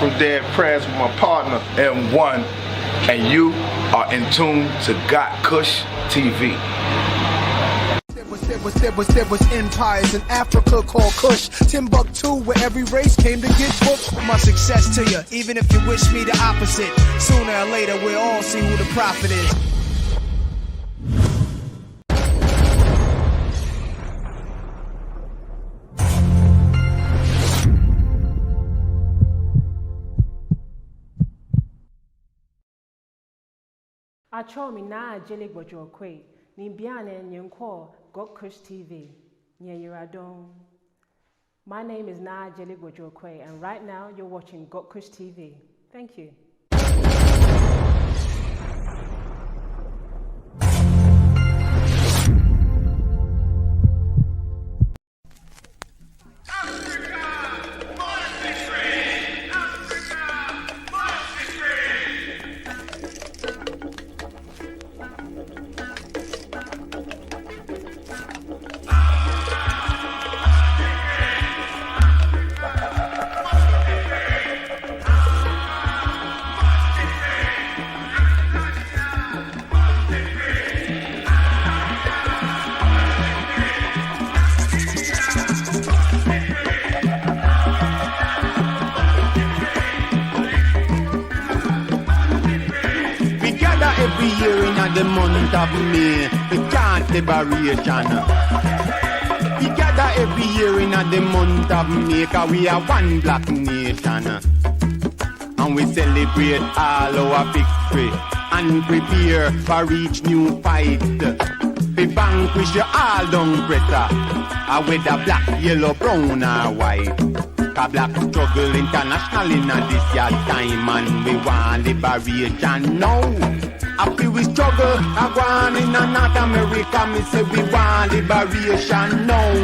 from Dead Prayers with my partner M1, and you are in tune to gotkushTV. There was empires in Africa called Kush, Timbuktu, where every race came to get booked. My success to you, even if you wish me the opposite. Sooner or later, we'll all see who the prophet is. Achomi na jeli bojo kwe ni biane nyenko gotkushTV nyeyiradon. My name is Na Jeli Bojo Kwe, and right now you're watching gotkushTV. Thank you. Every year in the month of May, we chant liberation. We gather every year in the month of May, cause we are one black nation. And we celebrate all our victory and prepare for each new fight. We vanquish all down pressure, whether black, yellow, brown or white. Cause black struggle international in this year time, and we want liberation now. After we struggle, I want in North America, me say we want liberation now.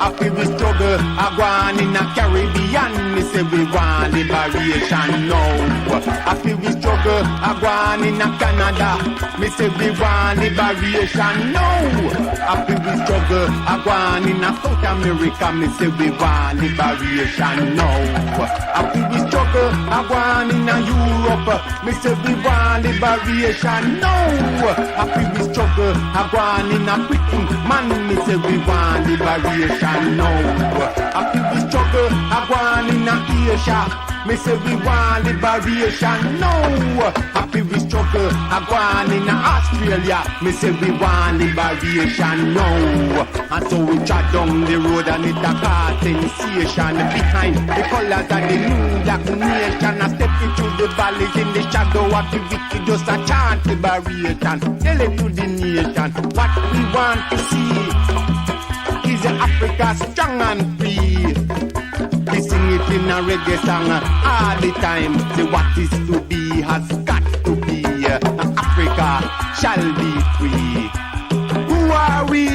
After we struggle, I want in the Caribbean, me say we want liberation now. After we struggle, I want in Canada, me say we want liberation now. After we struggle, I want in South America, me say we want liberation now. After we struggle, I want in Europe, me say we want liberation. No, happy we struggle, I want in a Britain, man, me say we want liberation. No, happy we struggle, I want in a Asia, me say we want liberation. No, happy we struggle, I want in a Australia, me say we want liberation. No, and so we trot down the road and it a cause sensation behind the colors of the new black nation. I step into the valleys in the shadow of the wicked, just a chant liberation. Tell it to the nation. What we want to see is Africa strong and free. We sing it in a reggae song all the time. Say what is to be has got to be. Africa shall be free. Who are we?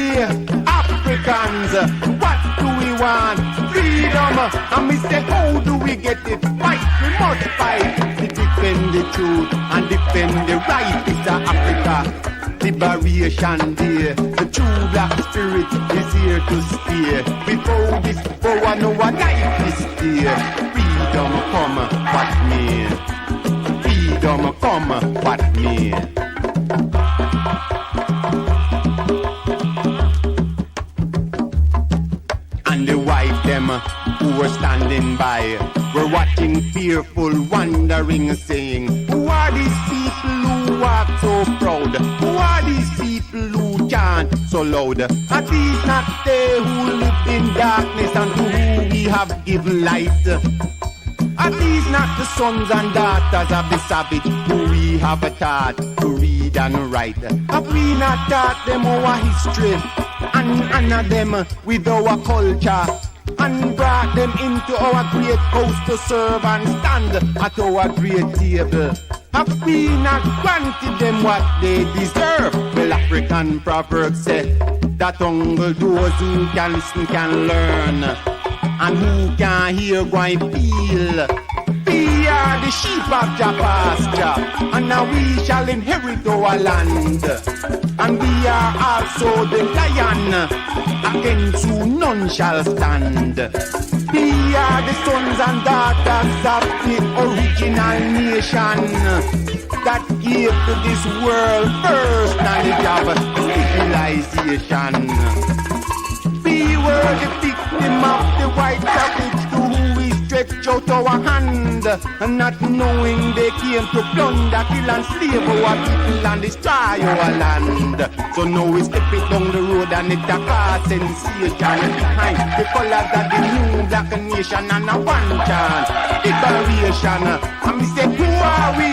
Africans. What do we want? Freedom. And we say, how do we get it? Fight. We must fight to defend the truth and defend the right. It's Africa Liberation Day. The true black spirit is here to stay. Before this power, no one life is here. Freedom come, what me? Freedom come, what me? And the white them who were standing by were watching fearful, wondering, saying, who are these people who walk so proud? Who are these people who chant so loud? Are these not they who live in darkness and to whom we have given light? Are these not the sons and daughters of the savage who we have taught to read and write? Have we not taught them our history and honor them with our culture? And brought them into our great house to serve and stand at our great table? Have we not granted them what they deserve? Well, African proverbs say that only those who can listen can learn, and who can hear go and feel. We are the sheep of Jah pasture, and now we shall inherit our land. And we are also the lion, against whom none shall stand. We are the sons and daughters of the original nation that gave to this world first knowledge of civilization. We were the victim of the white savage to who we stretch out our hand, and not knowing they came to plunder, kill and slave our people and destroy our land. So now we step it down the road and it a cause sensation behind the colors of the new black nation and a one chance declaration. And we say, who are we?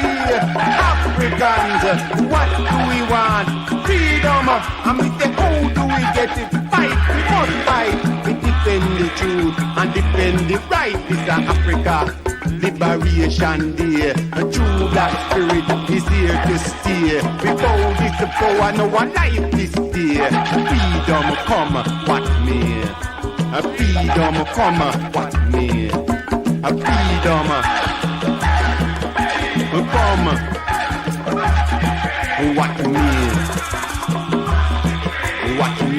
Africans. What do we want? Freedom. And we say, how do we get it? Fight. We must fight. We defend the truth and defend the right. This is Africa Liberation Day. A true black spirit is here to stay. We bow this power, no one life is there. Freedom come, what me? A freedom come, what me? A freedom come, what me? What me?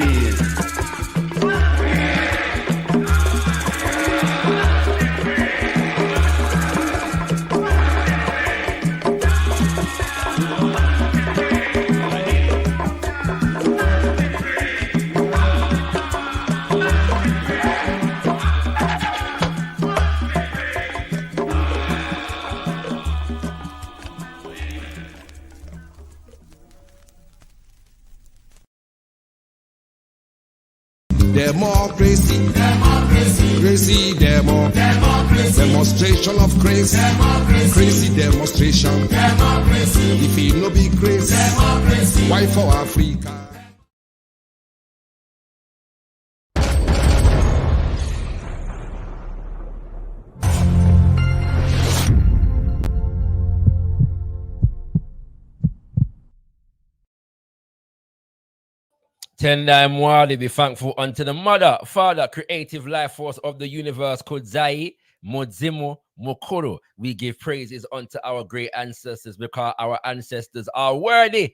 Democracy, crazy democracy, demonstration of crazy, crazy demonstration. If it no be crazy, why for Africa? Tender and wildly be thankful unto the mother, father, creative life force of the universe called Zai, Modzimo, Mokoro. We give praises unto our great ancestors because our ancestors are worthy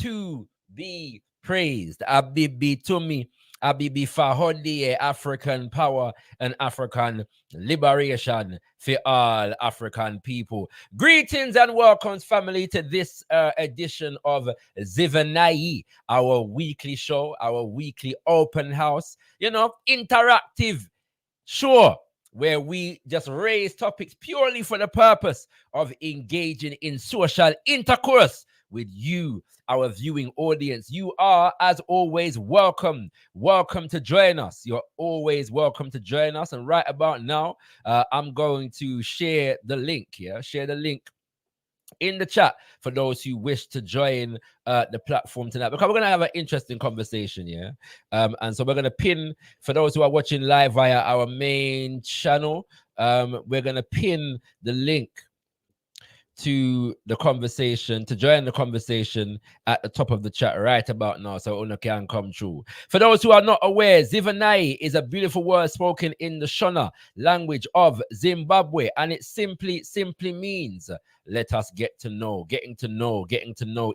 to be praised. Abibi Tumi, Abibi Fahodi, African power and African liberation for all African people. Greetings and welcomes, family, to this edition of Zivanayi, our weekly show, our weekly open house, interactive show where we just raise topics purely for the purpose of engaging in social intercourse with you, our viewing audience. You are, as always, welcome to join us. You're always welcome to join us. And right about now, I'm going to share the link in the chat for those who wish to join the platform tonight, because we're going to have an interesting conversation, and so we're going to pin, for those who are watching live via our main channel, we're going to pin the link to the conversation, to join the conversation at the top of the chat right about now, so Una can come through. For those who are not aware, Zivanayi is a beautiful word spoken in the Shona language of Zimbabwe, and it simply means let us get to know, getting to know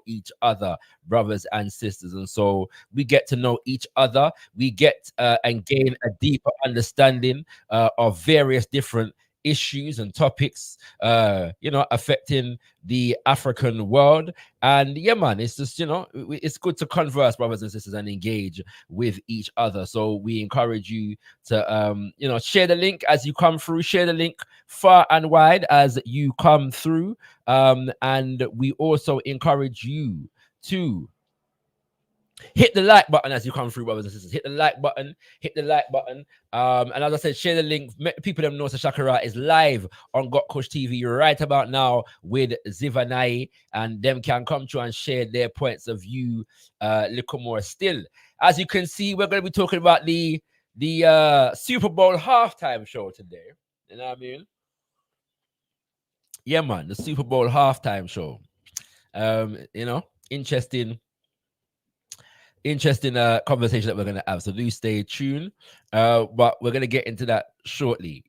each other, brothers and sisters. And so we get to know each other, we get and gain a deeper understanding of various different issues and topics affecting the African world. And it's just it's good to converse, brothers and sisters, and engage with each other. So we encourage you to share the link as you come through, share the link far and wide as you come through, and we also encourage you to hit the like button as you come through, brothers and sisters. Hit the like button. And as I said, share the link. People them know that ShakaRa is live on gotkushTV right about now with Zivanayi, and them can come through and share their points of view a little more still. As you can see, we're going to be talking about the Super Bowl halftime show today. You know what I mean? Yeah, man, the Super Bowl halftime show. Interesting conversation that we're going to have, so do stay tuned, but we're going to get into that shortly.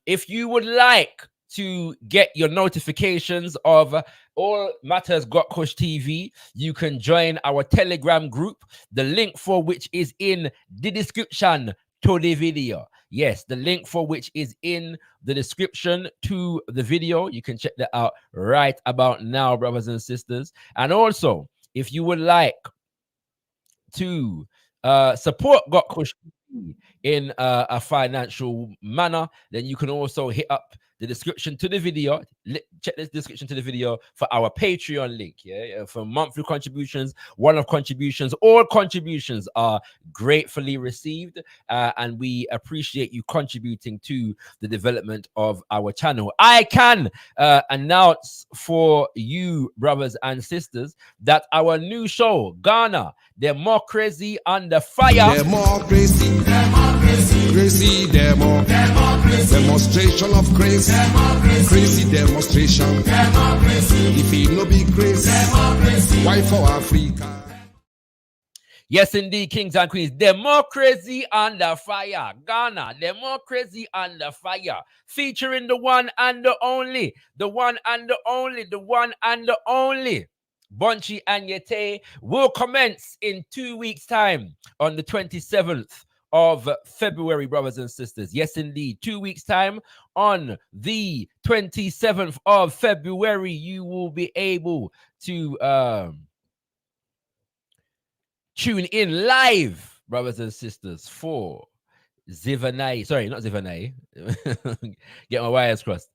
If you would like to get your notifications of all matters gotkushTV, you can join our Telegram group, the link for which is in the description to the video. Yes, the link for which is in the description to the video. You can check that out right about now, brothers and sisters. And also, if you would like to support GotKush in a financial manner, then you can also hit up the description to the video. Check this description to the video for our Patreon link. Yeah, for monthly contributions, one-off contributions, all contributions are gratefully received, and we appreciate you contributing to the development of our channel. I can announce for you, brothers and sisters, that our new show, Ghana Democracy Under Fire. Democracy, crazy demonstration of grace, crazy demonstration. If it no be crazy, why for Africa? Yes, indeed, kings and queens. Democracy Under Fire. Ghana, Democracy Under Fire. Featuring the one and the only, the one and the only, the one and the only Bunchy and Yete will commence in 2 weeks' time on the 27th of February, brothers and sisters. Yes, indeed. 2 weeks' time on the 27th of February, you will be able to tune in live, brothers and sisters, for Zivanayi. Sorry, not Zivanayi. Get my wires crossed.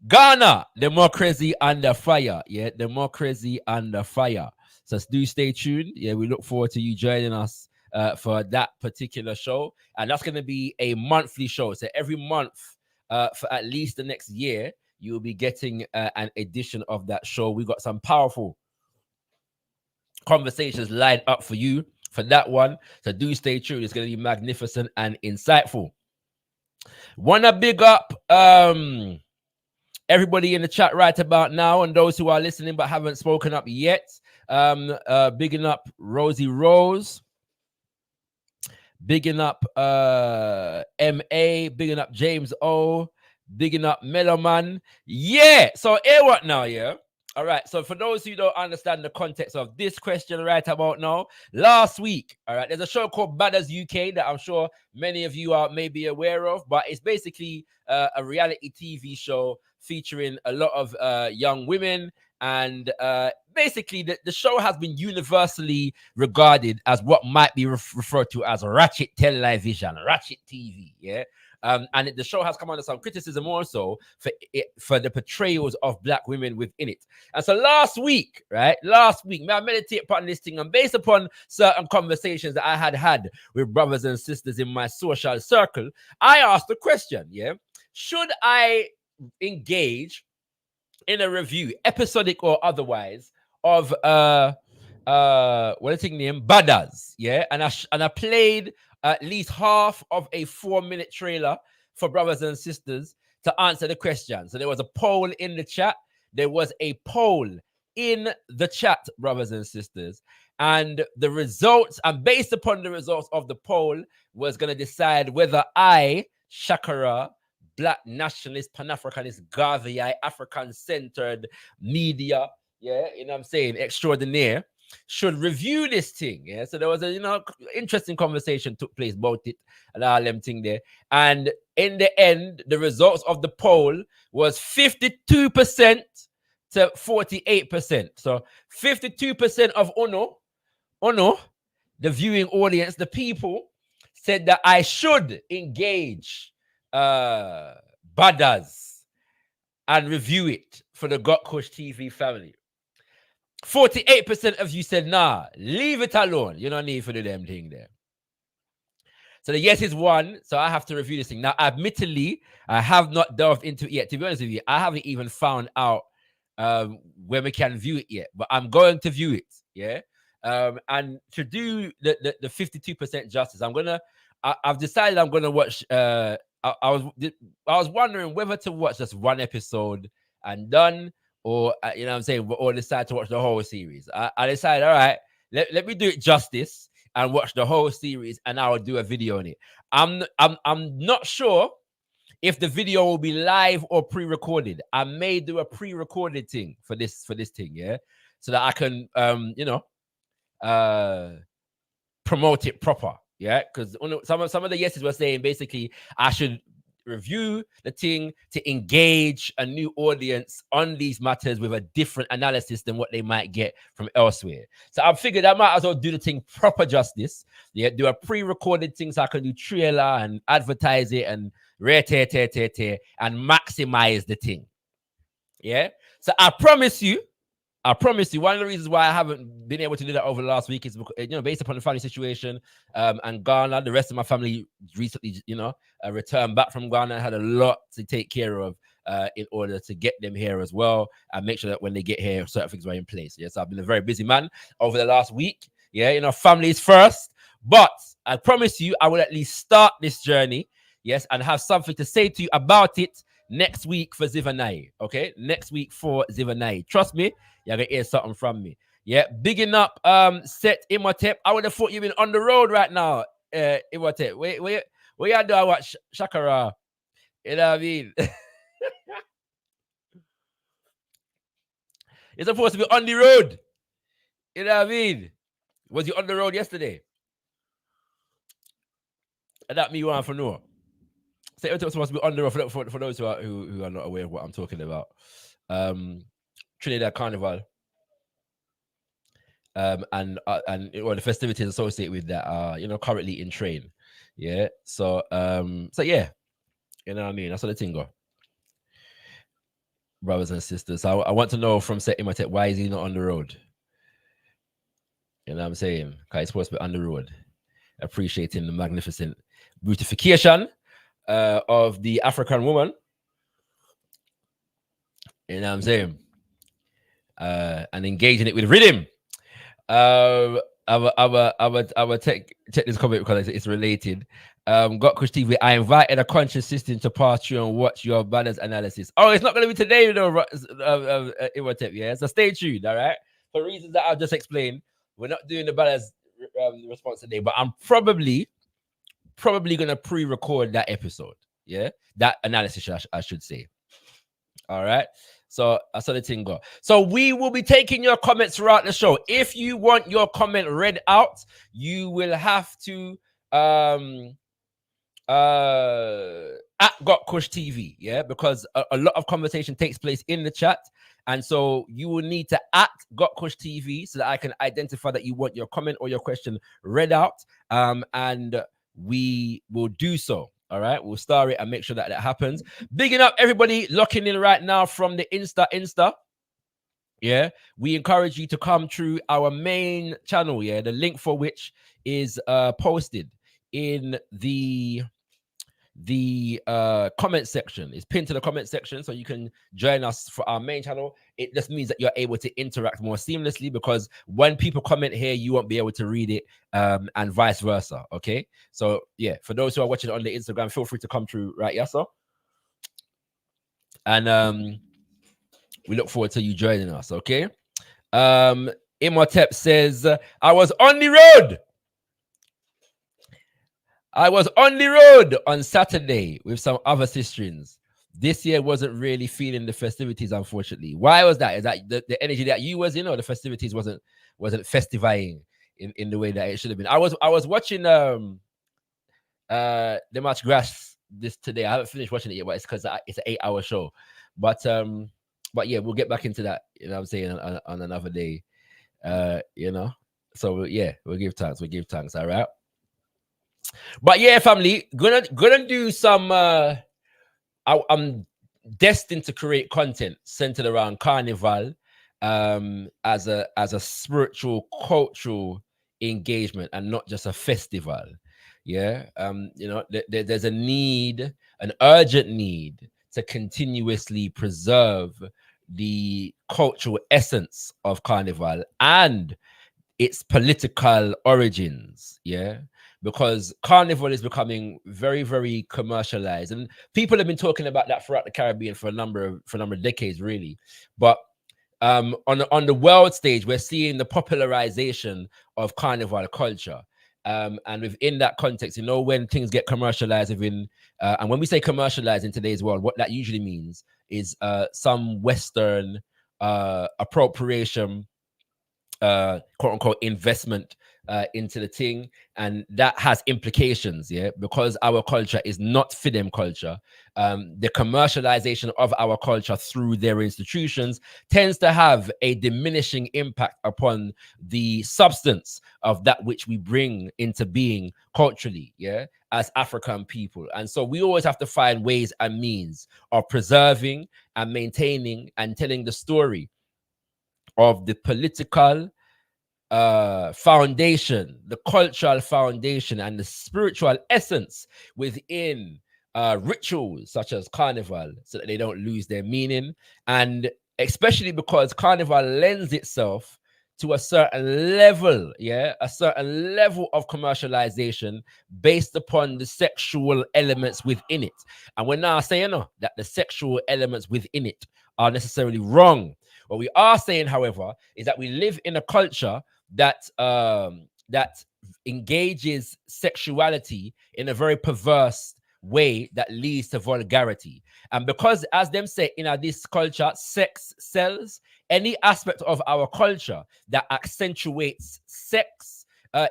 Ghana, Democracy Under Fire. Yeah, Democracy Under Fire. So do stay tuned. Yeah, we look forward to you joining us for that particular show. And that's going to be a monthly show. So every month for at least the next year, you'll be getting an edition of that show. We got some powerful conversations lined up for you for that one. So do stay tuned. It's going to be magnificent and insightful. Wanna big up everybody in the chat right about now, and those who are listening but haven't spoken up yet. Bigging up Rosie Rose, bigging up MA, bigging up James O, bigging up Meloman. Yeah, so here what now, yeah? All right, so for those who don't understand the context of this question right about now, last week, all right, there's a show called Badders UK that I'm sure many of you are maybe aware of, but it's basically a reality TV show featuring a lot of young women, and basically the show has been universally regarded as what might be referred to as ratchet television, ratchet TV, yeah? And the show has come under some criticism also for the portrayals of black women within it. And so last week, I meditate upon this thing, and based upon certain conversations that I had with brothers and sisters in my social circle, I asked the question, yeah, should I engage in a review, episodic or otherwise, of what is his name, Badders, yeah? And I played at least half of a 4-minute trailer for brothers and sisters to answer the question. So there was a poll in the chat. There was a poll in the chat, brothers and sisters. And the results, and based upon the results of the poll, was going to decide whether I, ShakaRa, Black nationalist, Pan-Africanist, Garvey, African-centered media, yeah, you know what I'm saying, extraordinaire, should review this thing. Yeah, so there was a interesting conversation took place about it and all them thing there. And in the end, the results of the poll was 52% to 48%. So 52% of Ono, the viewing audience, the people, said that I should engage Badders and review it for the gotkushTV family. 48% of you said, nah, leave it alone. You don't need for the damn thing there. So the yes is one, so I have to review this thing. Now, admittedly, I have not delved into it yet. To be honest with you, I haven't even found out where we can view it yet, but I'm going to view it, yeah? And to do the 52% justice, I've decided I'm gonna watch, I was wondering whether to watch just one episode and done, or you know what I'm saying, or decide to watch the whole series. I decided, all right, let me do it justice and watch the whole series, and I'll do a video on it. I'm not sure if the video will be live or pre-recorded. I may do a pre-recorded thing for this thing, yeah, so that I can promote it proper. Yeah, because some of the yeses were saying basically I should review the thing to engage a new audience on these matters with a different analysis than what they might get from elsewhere. So I figured I might as well do the thing proper justice. Yeah, do a pre-recorded thing so I can do trailer and advertise it and and maximize the thing. Yeah. So I promise you, one of the reasons why I haven't been able to do that over the last week is because, based upon the family situation, and Ghana, the rest of my family recently, returned back from Ghana. I had a lot to take care of in order to get them here as well and make sure that when they get here, certain things were in place. Yes, I've been a very busy man over the last week. Yeah, family is first. But I promise you, I will at least start this journey, yes, and have something to say to you about it next week for Zivanayi. Okay, next week for Zivanayi. Trust me, you're gonna hear something from me. Yeah, bigging up Set Imhotep. I would have thought you've been on the road right now, Imhotep. Where you do I watch ShakaRa? You know what I mean? You're supposed to be on the road. You know what I mean? Was you on the road yesterday? And that me want to know. So it was supposed to be on the road for those who are not aware of what I'm talking about. Trinidad Carnival. And the festivities associated with that are currently in train. Yeah. So yeah, you know what I mean? That's what the thing go. Brothers and sisters. So I want to know from Set Imhotep, why is he not on the road? You know what I'm saying? Because he's supposed to be on the road, appreciating the magnificent beautification of the African woman. You know what I'm saying? And engaging it with rhythm. I will check this comment because it's related. gotkushTV, I invited a conscious system to pass through and watch your balance analysis. Oh, it's not going to be today, though, Imhotep, yeah? So stay tuned, all right? For reasons that I've just explained, we're not doing the balance response today, but I'm probably going to pre-record that episode, yeah? That analysis, I should say. All right? So that's how the thing go. So we will be taking your comments throughout the show. If you want your comment read out, you will have to at gotkushTV, yeah, because a lot of conversation takes place in the chat, and so you will need to at gotkushTV so that I can identify that you want your comment or your question read out, and we will do so. All right, we'll star it and make sure that happens. Bigging up everybody locking in right now from the Insta. Yeah, we encourage you to come through our main channel. Yeah, the link for which is posted in the comment section. It's pinned to the comment section, so you can join us for our main channel. It just means that you're able to interact more seamlessly, because when people comment here, you won't be able to read it, and vice versa. Okay, so yeah, for those who are watching on the Instagram, feel free to come through right here, so. And we look forward to you joining us. Okay. Imhotep says, I was on the road. I was on the road on Saturday with some other sistrins. This year wasn't really feeling the festivities, unfortunately. Why was that? Is that the energy that you was in, or the festivities wasn't festifying in the way that it should have been? I was watching the Match Grass this today. I haven't finished watching it yet, but it's because it's an 8-hour show. But yeah, we'll get back into that. You know what I'm saying, on another day. So yeah, we'll give thanks. All right. But yeah, family, gonna do some. I'm destined to create content centered around Carnival, as a spiritual, cultural engagement, and not just a festival. Yeah, there's an urgent need to continuously preserve the cultural essence of Carnival and its political origins. Yeah. Because Carnival is becoming very, very commercialized, and people have been talking about that throughout the Caribbean for a number of decades, really. But on the world stage, we're seeing the popularization of Carnival culture, and within that context, when things get commercialized and when we say commercialized in today's world, what that usually means is some Western appropriation, quote unquote, investment into the thing, and that has implications, yeah, because our culture is not for them culture. The commercialization of our culture through their institutions tends to have a diminishing impact upon the substance of that which we bring into being culturally, yeah, as African people. And so we always have to find ways and means of preserving and maintaining and telling the story of the political foundation, the cultural foundation, and the spiritual essence within rituals such as carnival, so that they don't lose their meaning. And especially because carnival lends itself to a certain level, yeah, a certain level of commercialization based upon the sexual elements within it. And we're not saying that the sexual elements within it are necessarily wrong. What we are saying, however, is that we live in a culture that that engages sexuality in a very perverse way that leads to vulgarity. And because, as them say, in this culture, sex sells, any aspect of our culture that accentuates sex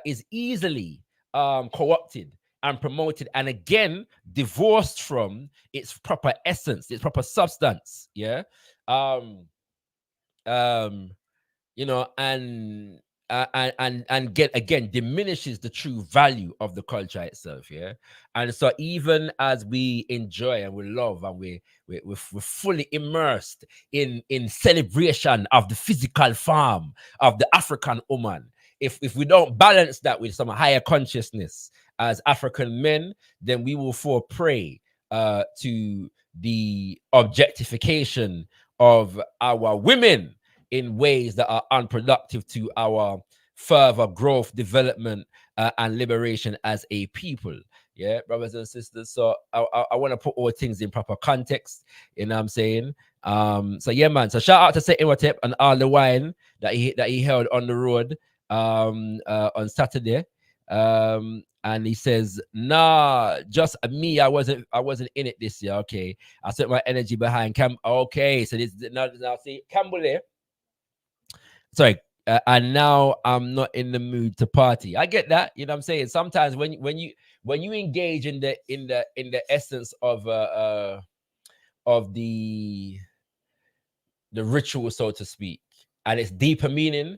is easily co-opted and promoted, and again divorced from its proper essence, its proper substance. Yeah. You know, and get again diminishes the true value of the culture itself. Yeah. And so even as we enjoy and we love and we're fully immersed in celebration of the physical form of the African woman, if we don't balance that with some higher consciousness as African men, then we will fall prey to the objectification of our women in ways that are unproductive to our further growth, development, and liberation as a people. Yeah, brothers and sisters. So I want to put all things in proper context. You know what I'm saying? So yeah, man. So shout out to Saint Imhotep and all the wine that he held on the road on Saturday. And he says, nah, just me. I wasn't in it this year. Okay, I set my energy behind Okay, so this now see Camberley. Sorry, and now I'm not in the mood to party. I get that, you know what I'm saying? Sometimes when you engage in the essence of the ritual, so to speak, and its deeper meaning,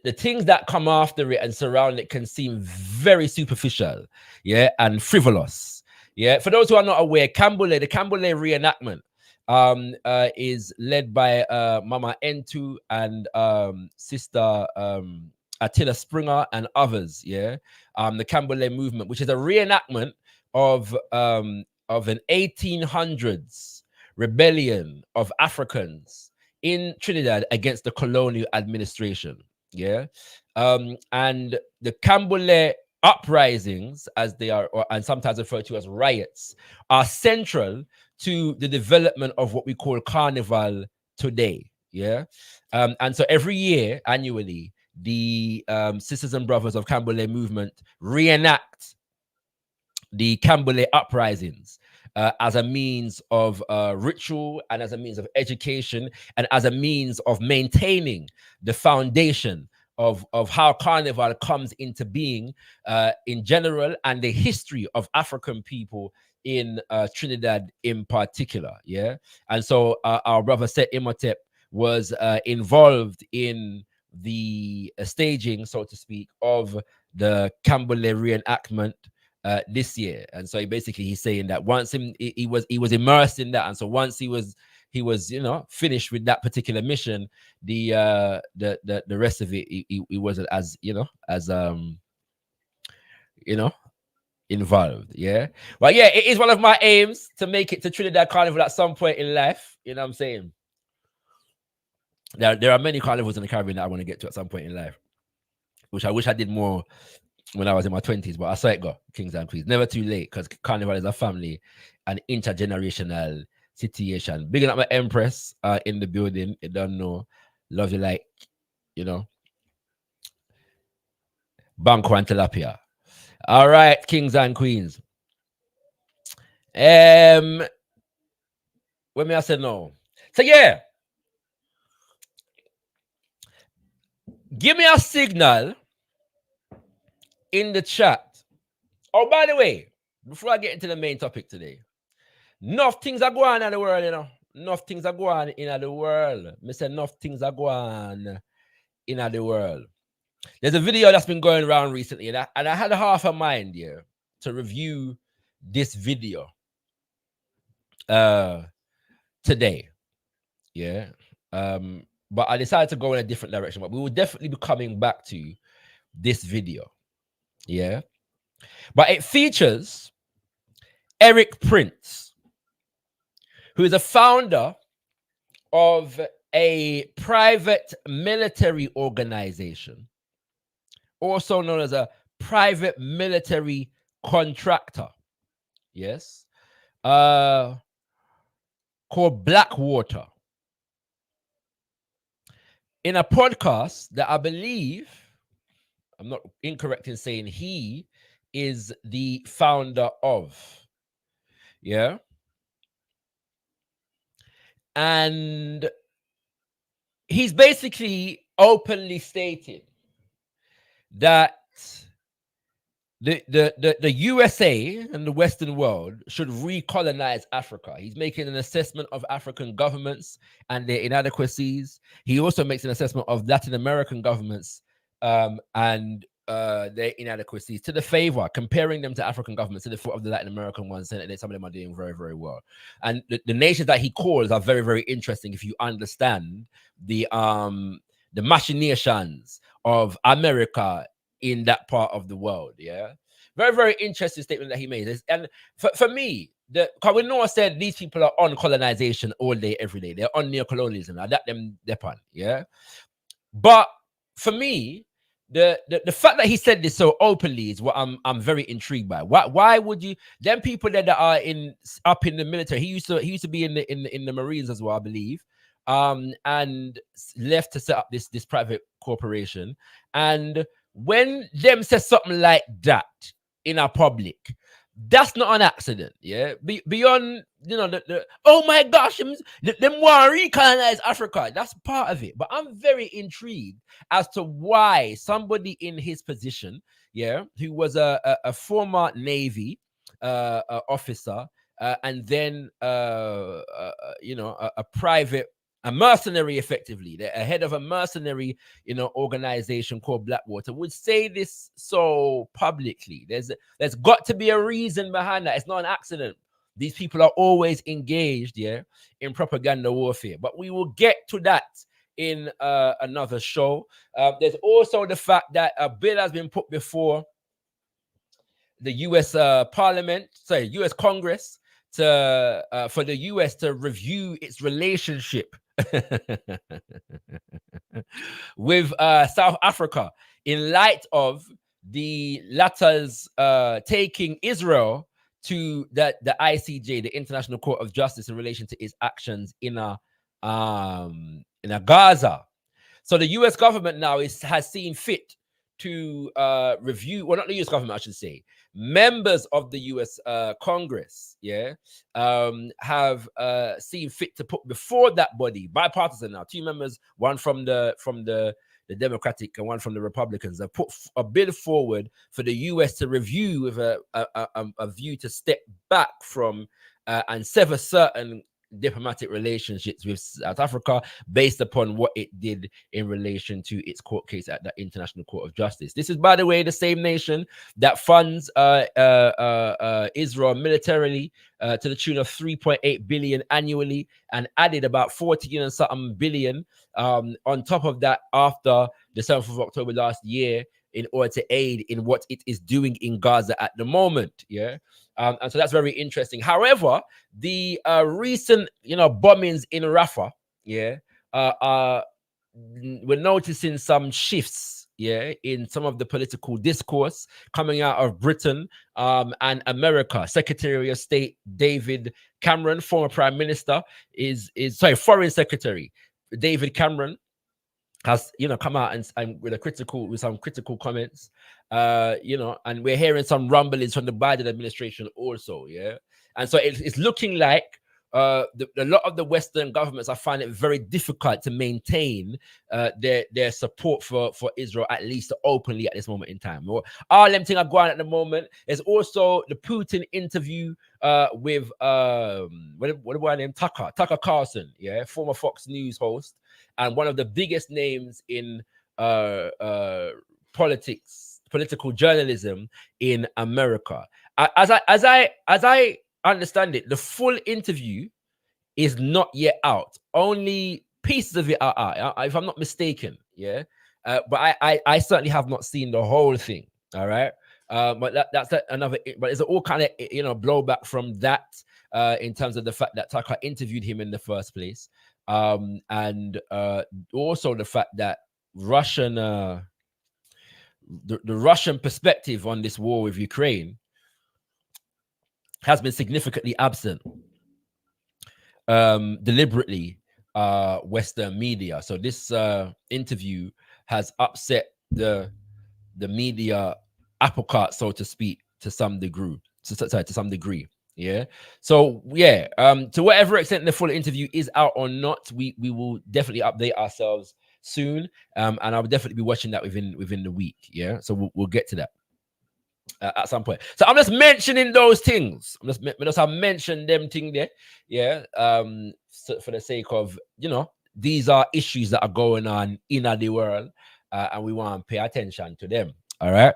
the things that come after it and surround it can seem very superficial, yeah, and frivolous. Yeah, for those who are not aware, the Cambule reenactment is led by Mama N2 and Sister Attila Springer and others. Yeah, the Cambule movement, which is a reenactment of an 1800s rebellion of Africans in Trinidad against the colonial administration. Yeah, and the Cambule uprisings, as they are, and sometimes referred to as riots, are central to the development of what we call carnival today. Yeah, and so every year, annually, the Sisters and Brothers of Cambule movement reenact the Cambule uprisings as a means of ritual and as a means of education and as a means of maintaining the foundation of how carnival comes into being in general and the history of African people in Trinidad in particular. Yeah. And so our brother Set Imhotep was involved in the staging, so to speak, of the Cambule reenactment this year. And so he's saying that once he was immersed in that, and so once he was finished with that particular mission, the rest of it he wasn't as involved. Yeah, but yeah, it is one of my aims to make it to Trinidad Carnival at some point in life. You know what I'm saying? There are many carnivals in the Caribbean that I want to get to at some point in life, which I wish I did more when I was in my 20s, but I saw it go, kings and queens. Never too late, because carnival is a family and intergenerational situation. Bigging up my Empress in the building. You don't know. Love you like, Banco and Tilapia. All right, kings and queens. When me I said no. So yeah. Give me a signal in the chat. Oh, by the way, before I get into the main topic today, enough things are going on in the world, you know. Enough things are going on in the world. Me say enough things are going on in the world. There's a video that's been going around recently, and I had a half a mind here to review this video today. Yeah. But I decided to go in a different direction. But we will definitely be coming back to this video. Yeah. But it features Eric Prince, who is a founder of a private military organization, also known as a private military contractor. Yes. Called Blackwater. In a podcast that I believe, I'm not incorrect in saying he is the founder of. Yeah. And he's basically openly stated that the USA and the Western world should recolonize Africa. He's making an assessment of African governments and their inadequacies. He also makes an assessment of Latin American governments and their inadequacies to the favor, comparing them to African governments to the foot of the Latin American ones, saying that some of them are doing very, very well. And the nations that he calls are very, very interesting if you understand the machinations of America in that part of the world. Yeah, very, very interesting statement that he made. And for me, because we know I said these people are on colonization all day, every day. They're on neocolonialism. I that them depend. Yeah, but for me, the fact that he said this so openly is what I'm very intrigued by. Why would you? Them people that are up in the military. He used to be in the Marines as well, I believe. And left to set up this private corporation. And when them say something like that in a public, that's not an accident. Yeah, beyond the oh my gosh, them want to recolonize Africa. That's part of it. But I'm very intrigued as to why somebody in his position, yeah, who was a former Navy officer, and then a mercenary, effectively, the head of a mercenary, organization called Blackwater, would say this so publicly. There's got to be a reason behind that. It's not an accident. These people are always engaged, yeah, in propaganda warfare. But we will get to that in another show. There's also the fact that a bill has been put before the U.S. U.S. Congress for the U.S. to review its relationship with South Africa in light of the latter's taking Israel to the ICJ, the International Court of Justice, in relation to its actions in a Gaza. So the U.S. government now has seen fit to review, well, not the U.S. government, I should say, members of the U.S. Congress, yeah, have seen fit to put before that body, bipartisan now, two members, one from the Democratic and one from the Republicans, have put a bill forward for the U.S. to review with a view to step back from and sever certain diplomatic relationships with South Africa based upon what it did in relation to its court case at the International Court of Justice. This is, by the way, the same nation that funds Israel militarily to the tune of 3.8 billion annually, and added about 14 and something billion on top of that after the 7th of October last year, in order to aid in what it is doing in Gaza at the moment. Yeah. And so that's very interesting. However, the recent, bombings in Rafah, yeah, we're noticing some shifts, yeah, in some of the political discourse coming out of Britain and America. Secretary of State David Cameron, former Prime Minister, Foreign Secretary David Cameron has come out and with some critical comments, and we're hearing some rumblings from the Biden administration also, yeah. And so it's looking like a lot of the Western governments, I find it very difficult to maintain their support for Israel, at least openly at this moment in time. All them things are going at the moment. There's also the Putin interview with what do I name Tucker Carlson, yeah, former Fox News host, and one of the biggest names in political journalism in America. As I understand it, the full interview is not yet out. Only pieces of it are out, if I'm not mistaken. Yeah, but I certainly have not seen the whole thing. All right, but that's another. But there's all kind of blowback from that in terms of the fact that Tucker interviewed him in the first place, and also the fact that Russian the Russian perspective on this war with Ukraine has been significantly absent deliberately Western media. So this interview has upset the media apple cart, so to speak, to some degree. To some degree. Yeah. So yeah, to whatever extent the full interview is out or not, we will definitely update ourselves soon. And I'll definitely be watching that within the week. Yeah. So we'll get to that at some point. So I'm just mentioning those things. I'm mentioning them thing there. Yeah. So for the sake of, these are issues that are going on in the world, and we want to pay attention to them. All right.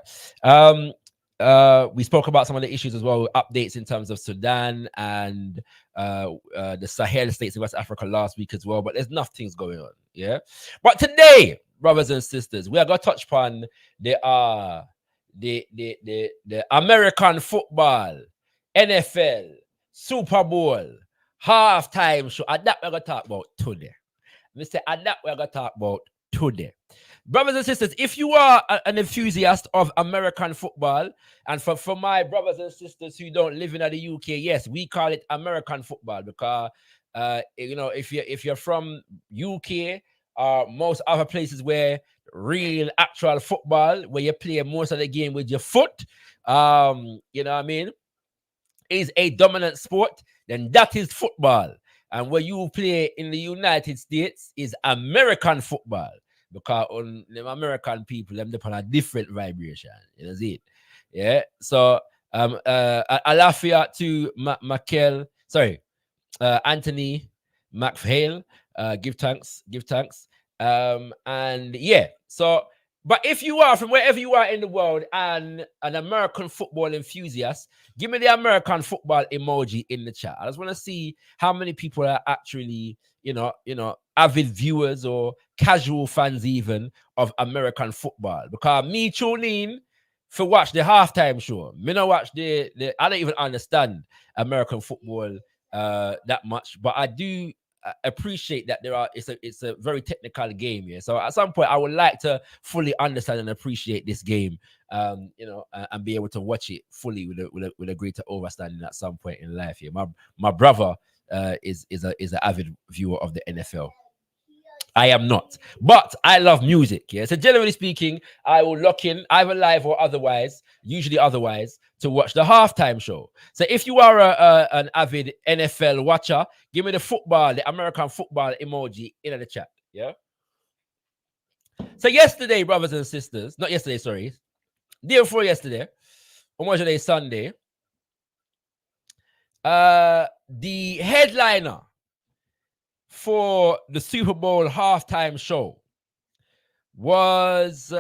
We spoke about some of the issues as well, updates in terms of Sudan and the Sahel states in West Africa last week as well, but there's nothing's going on. Yeah. But today, brothers and sisters, we are going to touch upon the American football, NFL, Super Bowl, halftime show. And that we're going to talk about today. Brothers and sisters, if you are an enthusiast of American football, and for my brothers and sisters who don't live in the UK, yes, we call it American football because, if you're from UK or most other places where real actual football, where you play most of the game with your foot, is a dominant sport, then that is football. And where you play in the United States is American football. Because on the American people, them depend on a different vibration. You know it. Yeah. So Alafia to Anthony McPhail. Give thanks. And yeah. So, but if you are from wherever you are in the world and an American football enthusiast, give me the American football emoji in the chat. I just want to see how many people are actually, avid viewers or casual fans even of American football. Because me tune in for watch the halftime show. Me not watch I don't even understand American football that much, but I do appreciate that it's a very technical game. Yeah. So at some point I would like to fully understand and appreciate this game, and be able to watch it fully with a greater understanding at some point in life. Yeah. My brother is an avid viewer of the NFL. I am not, but I love music. Yeah. So generally speaking, I will lock in either live or otherwise, usually otherwise, to watch the halftime show. So if you are an avid NFL watcher, give me the American football emoji in the chat. Yeah. So yesterday, brothers and sisters, not yesterday, sorry, day before yesterday, Memorial Day Sunday, the headliner for the Super Bowl halftime show was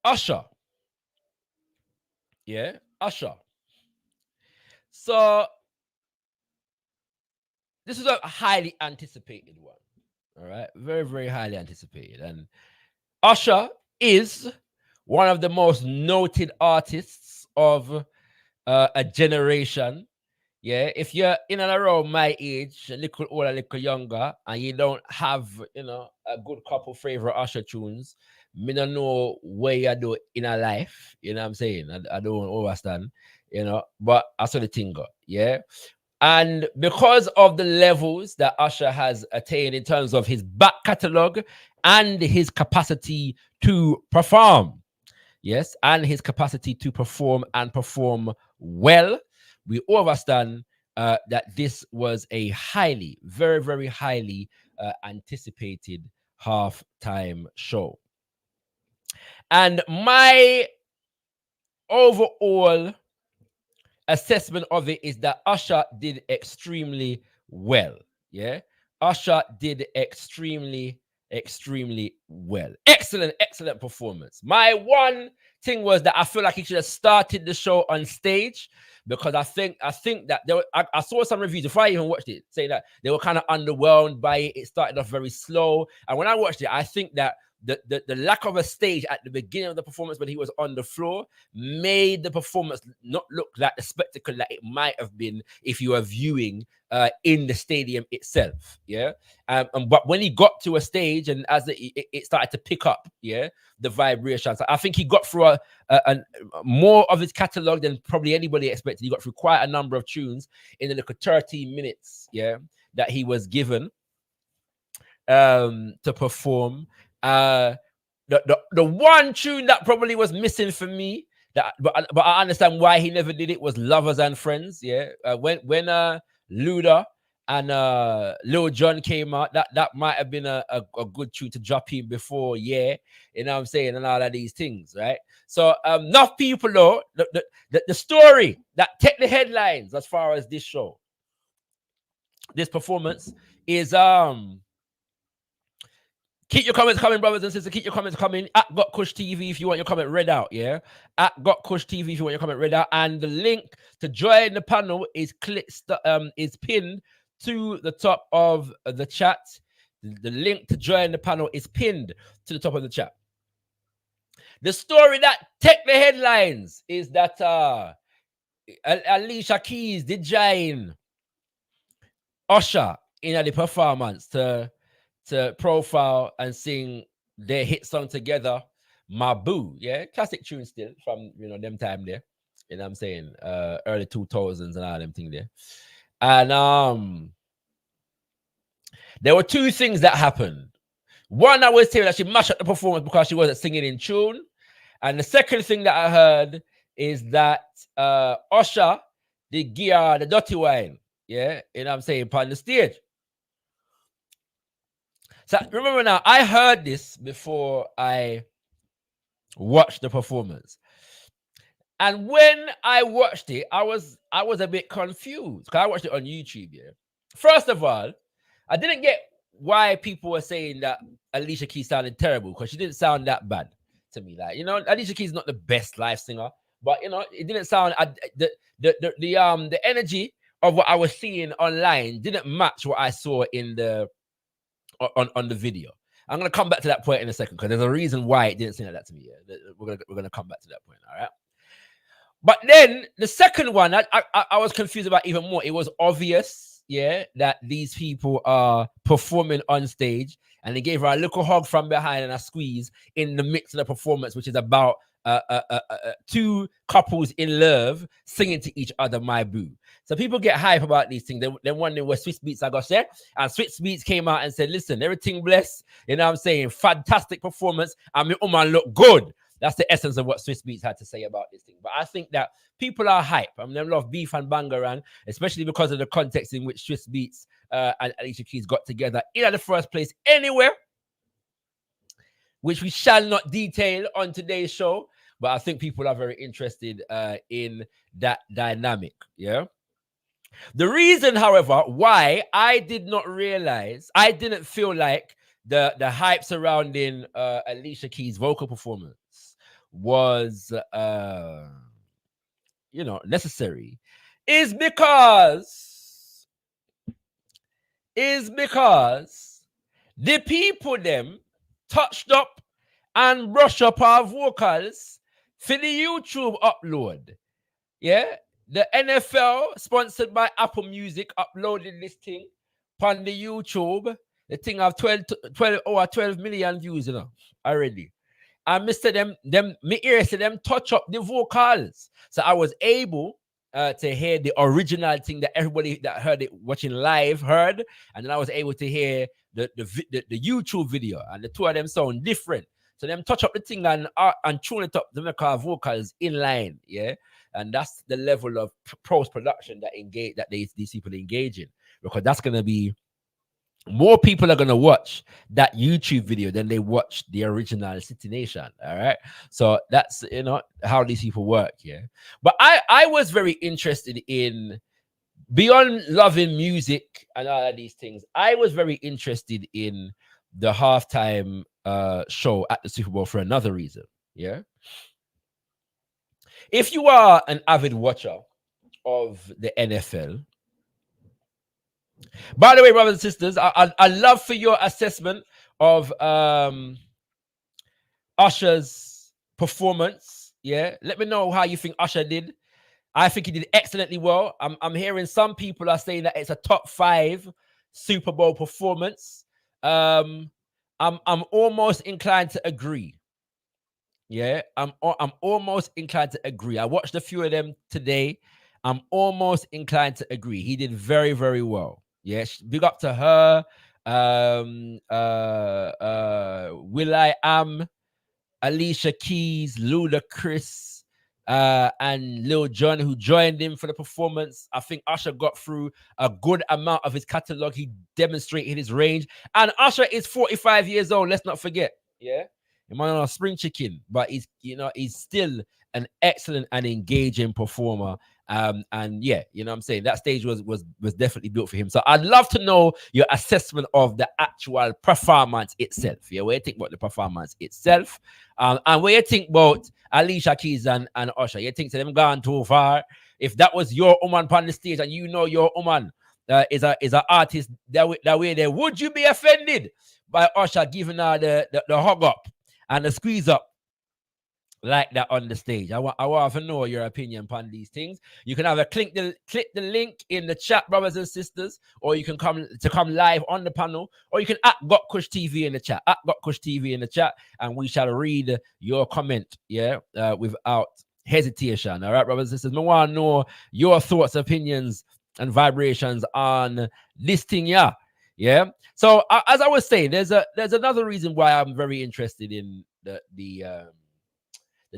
Usher. Yeah, Usher. So this is a highly anticipated one. All right, very, very highly anticipated. And Usher is one of the most noted artists of a generation. Yeah, if you're in and around my age, a little older, a little younger, and you don't have, a good couple favorite Usher tunes, me don't know where you do in a life. You know what I'm saying? I don't understand, but I saw the thing go. Yeah. And because of the levels that Usher has attained in terms of his back catalogue and his capacity to perform, yes, and his capacity to perform and perform well, we all understand that this was a highly, very, very highly anticipated halftime show. And my overall assessment of it is that Usher did extremely well. Yeah, Usher did extremely well. Excellent performance. My one thing was that I feel like he should have started the show on stage, because I think that there were, I saw some reviews before I even watched it saying that they were kind of underwhelmed by it. It started off very slow, and when I watched it, I think that the lack of a stage at the beginning of the performance when he was on the floor made the performance not look like the spectacle that it might have been if you were viewing in the stadium itself. Yeah. But when he got to a stage and as it started to pick up, yeah, the vibrations, I think he got through a more of his catalog than probably anybody expected. He got through quite a number of tunes in the little 13 minutes, yeah, that he was given to perform. The one tune that probably was missing for me, but I understand why he never did it, was Lovers and Friends. Yeah, when Luda and Lil Jon came out, that might have been a good tune to drop in before. Yeah, you know what I'm saying, and all of these things, right? So enough people though. The story that take the headlines as far as this show, this performance is keep your comments coming, brothers and sisters. Keep your comments coming at gotkushTV if you want your comment read out. Yeah, at gotkushTV if you want your comment read out. And the link to join the panel is pinned to the top of the chat. The link to join the panel is pinned to the top of the chat. The story that take the headlines is that Alicia Keys did join Usher in the performance to profile and sing their hit song together, My Boo. Yeah, classic tune still from, you know, them time there. You know what I'm saying? Early 2000s and all them thing there. And there were two things that happened. One, I was saying that she mashed up the performance because she wasn't singing in tune. And the second thing that I heard is that Usher did give her the dirty wine. Yeah, you know what I'm saying? Upon the stage. So remember now, I heard this before I watched the performance. And when I watched it, I was a bit confused because I watched it on YouTube. Yeah. First of all, I didn't get why people were saying that Alicia Keys sounded terrible, because she didn't sound that bad to me. Like, you know, Alicia Keys is not the best live singer, but you know, it didn't sound the energy of what I was seeing online didn't match what I saw in the on the video. I'm gonna come back to that point in a second because there's a reason why it didn't seem like that to me. Yeah, we're gonna come back to that point. All right. But then the second one, I was confused about even more. It was obvious, yeah, that these people are performing on stage, and they gave her a little hug from behind and a squeeze in the mix of the performance, which is about two couples in love singing to each other, My Boo. So people get hype about these things. They wondering where Swiss Beats are going to say. And Swiss Beats came out and said, listen, everything blessed. You know what I'm saying? Fantastic performance. And my woman look good. That's the essence of what Swiss Beats had to say about this thing. But I think that people are hype. I mean, they love beef and bangarang, especially because of the context in which Swiss Beats and Alicia Keys got together in the first place anywhere, which we shall not detail on today's show. But I think people are very interested in that dynamic. Yeah. The reason, however, why I did not realize, I didn't feel like the hype surrounding Alicia Keys' vocal performance was, necessary, is because the people them touched up and brush up our vocals for the YouTube upload. Yeah. The NFL, sponsored by Apple Music, uploaded this thing on the YouTube. The thing have 12 million views, you know, already. And me ear said them touch up the vocals. So I was able to hear the original thing that everybody that heard it watching live heard. And then I was able to hear the YouTube video. And the two of them sound different. So them touch up the thing and tune it up to make our vocals in line, yeah. And that's the level of post production that these people engage in, because that's gonna be more people are gonna watch that YouTube video than they watch the original City Nation. All right, so that's how these people work, yeah. But I was very interested in, beyond loving music and all of these things, I was very interested in the halftime show at the Super Bowl for another reason. Yeah. If you are an avid watcher of the NFL, by the way, brothers and sisters, I love for your assessment of Usher's performance. Yeah. Let me know how you think Usher did. I think he did excellently well. I'm hearing some people are saying that it's a top 5 Super Bowl performance. I'm almost inclined to agree. Yeah, I'm almost inclined to agree. I watched a few of them today. I'm almost inclined to agree. He did very, very well. Yes, big up to her. Will I Am, Alicia Keys, Ludacris, and Lil Jon, who joined him for the performance. I think Usher got through a good amount of his catalog. He demonstrated his range. And Usher is 45 years old. Let's not forget. Yeah. He might not a spring chicken, but he's still an excellent and engaging performer. And yeah, what I'm saying, that stage was definitely built for him. So I'd love to know your assessment of the actual performance itself. Yeah, what you think about the performance itself, and what you think about Alicia Keys and Usher. You think them gone too far? If that was your woman on the stage and your woman is an artist that way there, would you be offended by Usher giving her the hug up and the squeeze up like that on the stage? I want to know your opinion upon these things. You can either click the link in the chat, brothers and sisters, or you can come live on the panel, or you can at gotkushTV in the chat, and we shall read your comment, without hesitation. All right, brothers and sisters, I want to know your thoughts, opinions, and vibrations on this thing, yeah. So as I was saying, there's another reason why I'm very interested in the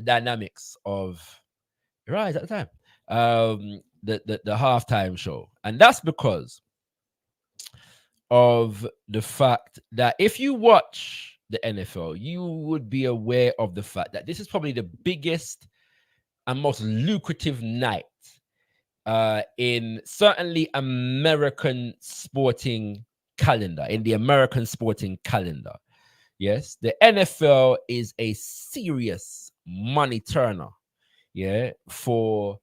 dynamics of Rise at the time, the halftime show, and that's because of the fact that if you watch the NFL, you would be aware of the fact that this is probably the biggest and most lucrative night in certainly American sporting calendar, in the American sporting calendar. Yes, the NFL is a serious money turner, for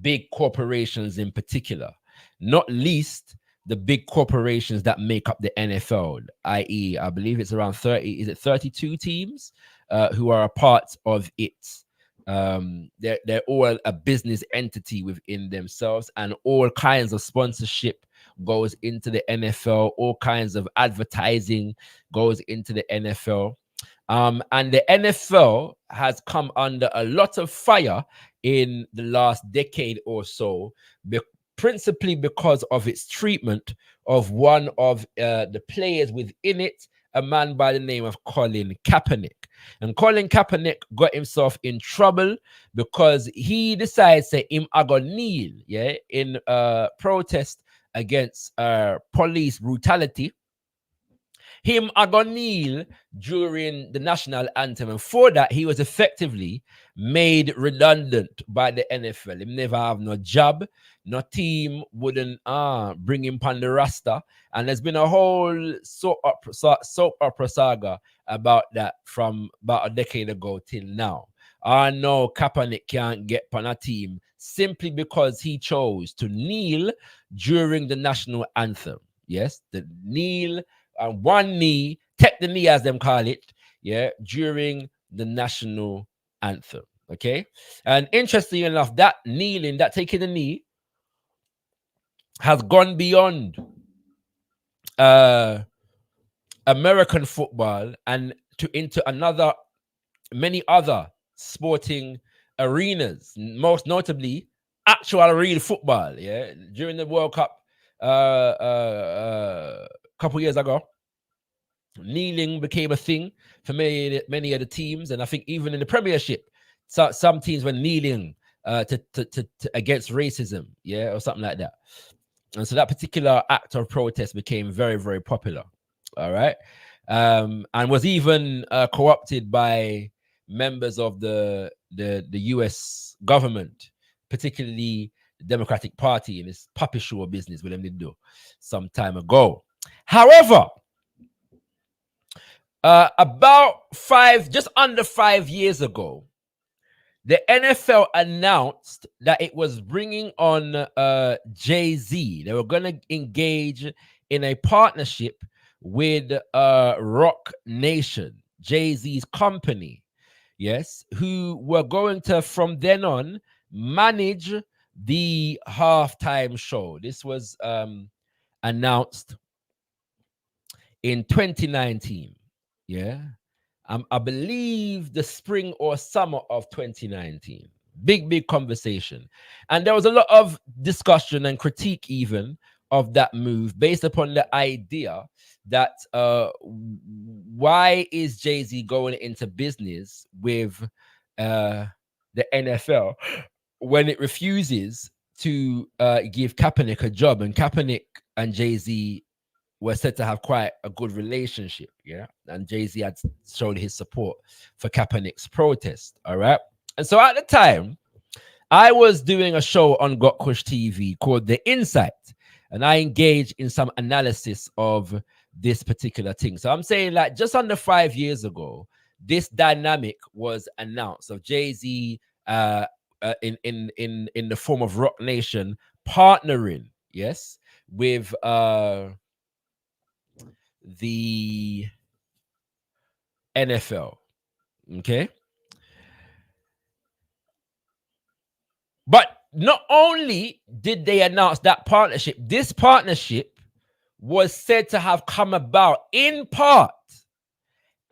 big corporations in particular, not least the big corporations that make up the NFL, i.e., I believe it's around 32 teams who are a part of it. They're all a business entity within themselves, and all kinds of sponsorship goes into the NFL, all kinds of advertising goes into the NFL. And the NFL has come under a lot of fire in the last decade or so, principally because of its treatment of one of the players within it, a man by the name of Colin Kaepernick. And Colin Kaepernick got himself in trouble because he decided to say him go kneel, in protest against police brutality. Him go kneel during the national anthem, and for that he was effectively made redundant by the NFL. Him never have no job, no team wouldn't bring him on the roster, and there's been a whole soap opera saga about that from about a decade ago till now. I know Kaepernick can't get on a team simply because he chose to kneel during the national anthem. Yes, the kneel. One knee, take the knee as them call it, during the national anthem. Okay, and interestingly enough, that kneeling, that taking the knee, has gone beyond American football and into many other sporting arenas, most notably actual real football. During the World Cup couple years ago, kneeling became a thing for many of the teams, and I think even in the Premiership, some teams were kneeling to against racism, yeah, or something like that. And so that particular act of protest became very, very popular. All right, and was even co-opted by members of the U.S. government, particularly the Democratic Party, in this puppy show business with them did do some time ago. However, just under 5 years ago, the NFL announced that it was bringing on Jay-Z. They were going to engage in a partnership with Rock Nation, Jay-Z's company, yes, who were going to, from then on, manage the halftime show. This was announced in 2019, yeah. I believe the spring or summer of 2019. Big conversation. And there was a lot of discussion and critique even of that move based upon the idea that why is Jay-Z going into business with the NFL when it refuses to give Kaepernick a job? And Kaepernick and Jay-Z were said to have quite a good relationship, yeah? And Jay-Z had shown his support for Kaepernick's protest, all right? And so at the time, I was doing a show on gotkushTV called The Insight, and I engaged in some analysis of this particular thing. So I'm saying, like, just under 5 years ago, this dynamic was announced of Jay-Z in the form of Rock Nation partnering, yes, with the NFL, okay? But not only did they announce that partnership, this partnership was said to have come about in part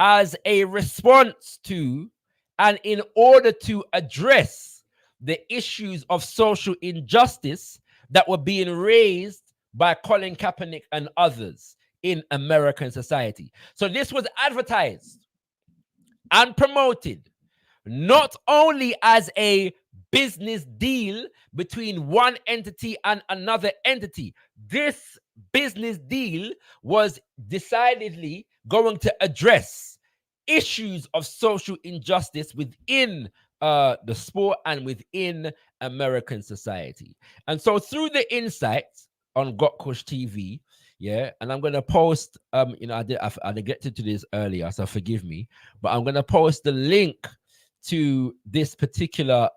as a response to and in order to address the issues of social injustice that were being raised by Colin Kaepernick and others in American society. So this was advertised and promoted not only as a business deal between one entity and another entity. This business deal was decidedly going to address issues of social injustice within the sport and within American society. And so through the insights on gotkushTV, yeah, and I'm gonna post I neglected to this earlier, so forgive me, but I'm gonna post the link to this particular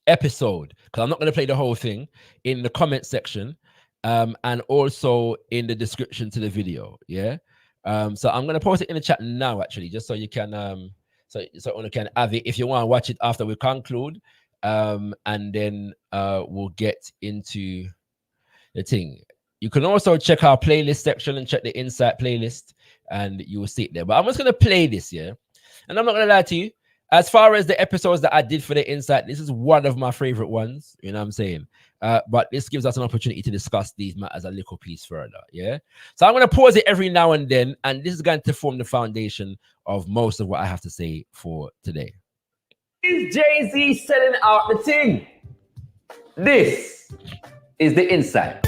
episode, because I'm not going to play the whole thing, in the comment section and also in the description to the video, yeah. So I'm going to post it in the chat now, actually, just so you can so you can have it if you want to watch it after we conclude, and then we'll get into the thing. You can also check our playlist section and check the Insight playlist, and you will see it there. But I'm just going to play this, yeah. And I'm not going to lie to you, as far as the episodes that I did for the Insight, this is one of my favorite ones, you know what I'm saying? But this gives us an opportunity to discuss these matters a little piece further, yeah? So I'm going to pause it every now and then, and this is going to form the foundation of most of what I have to say for today. Is Jay-Z selling out the thing? This is the Insight.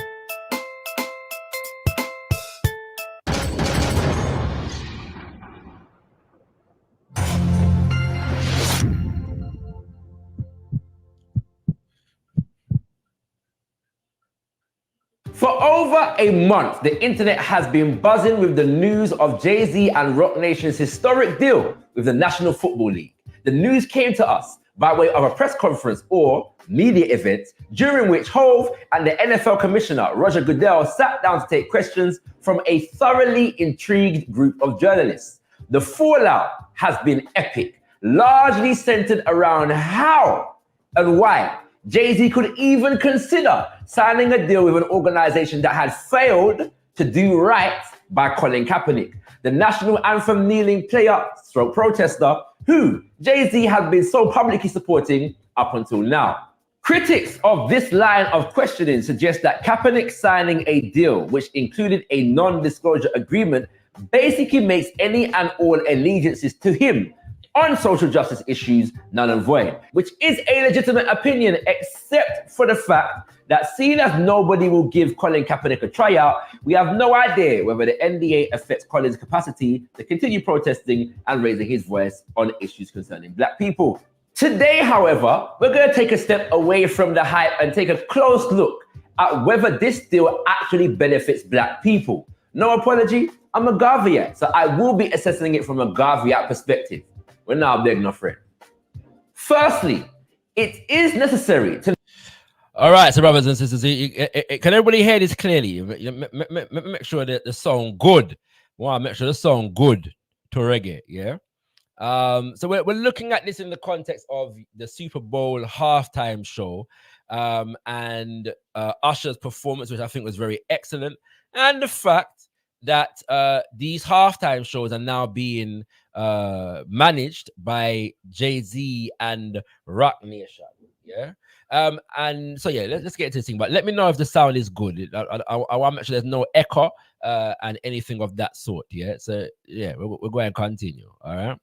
For over a month, the internet has been buzzing with the news of Jay-Z and Rock Nation's historic deal with the National Football League. The news came to us by way of a press conference or media event during which Hove and the NFL Commissioner, Roger Goodell, sat down to take questions from a thoroughly intrigued group of journalists. The fallout has been epic, largely centered around how and why Jay-Z could even consider signing a deal with an organization that had failed to do right by Colin Kaepernick, the national anthem kneeling player / protester who Jay-Z had been so publicly supporting up until now. Critics of this line of questioning suggest that Kaepernick signing a deal which included a non-disclosure agreement basically makes any and all allegiances to him on social justice issues null and void, which is a legitimate opinion, except for the fact that seeing as nobody will give Colin Kaepernick a tryout, we have no idea whether the NDA affects Colin's capacity to continue protesting and raising his voice on issues concerning black people. Today, however, we're going to take a step away from the hype and take a close look at whether this deal actually benefits black people. No apology, I'm a Garveyite, so I will be assessing it from a Garveyite perspective. We're now big no friend. Firstly, it is necessary to... All right, so brothers and sisters, can everybody hear this clearly? Make sure that the sound good. Well, make sure the sound good to reggae, yeah? So we're looking at this in the context of the Super Bowl halftime show and Usher's performance, which I think was very excellent, and the fact that these halftime shows are now being managed by Jay-Z and Rock Nation. Yeah. And so yeah, let's get into this thing. But let me know if the sound is good. I want to make sure there's no echo and anything of that sort. Yeah. So yeah, we're going to continue. All right.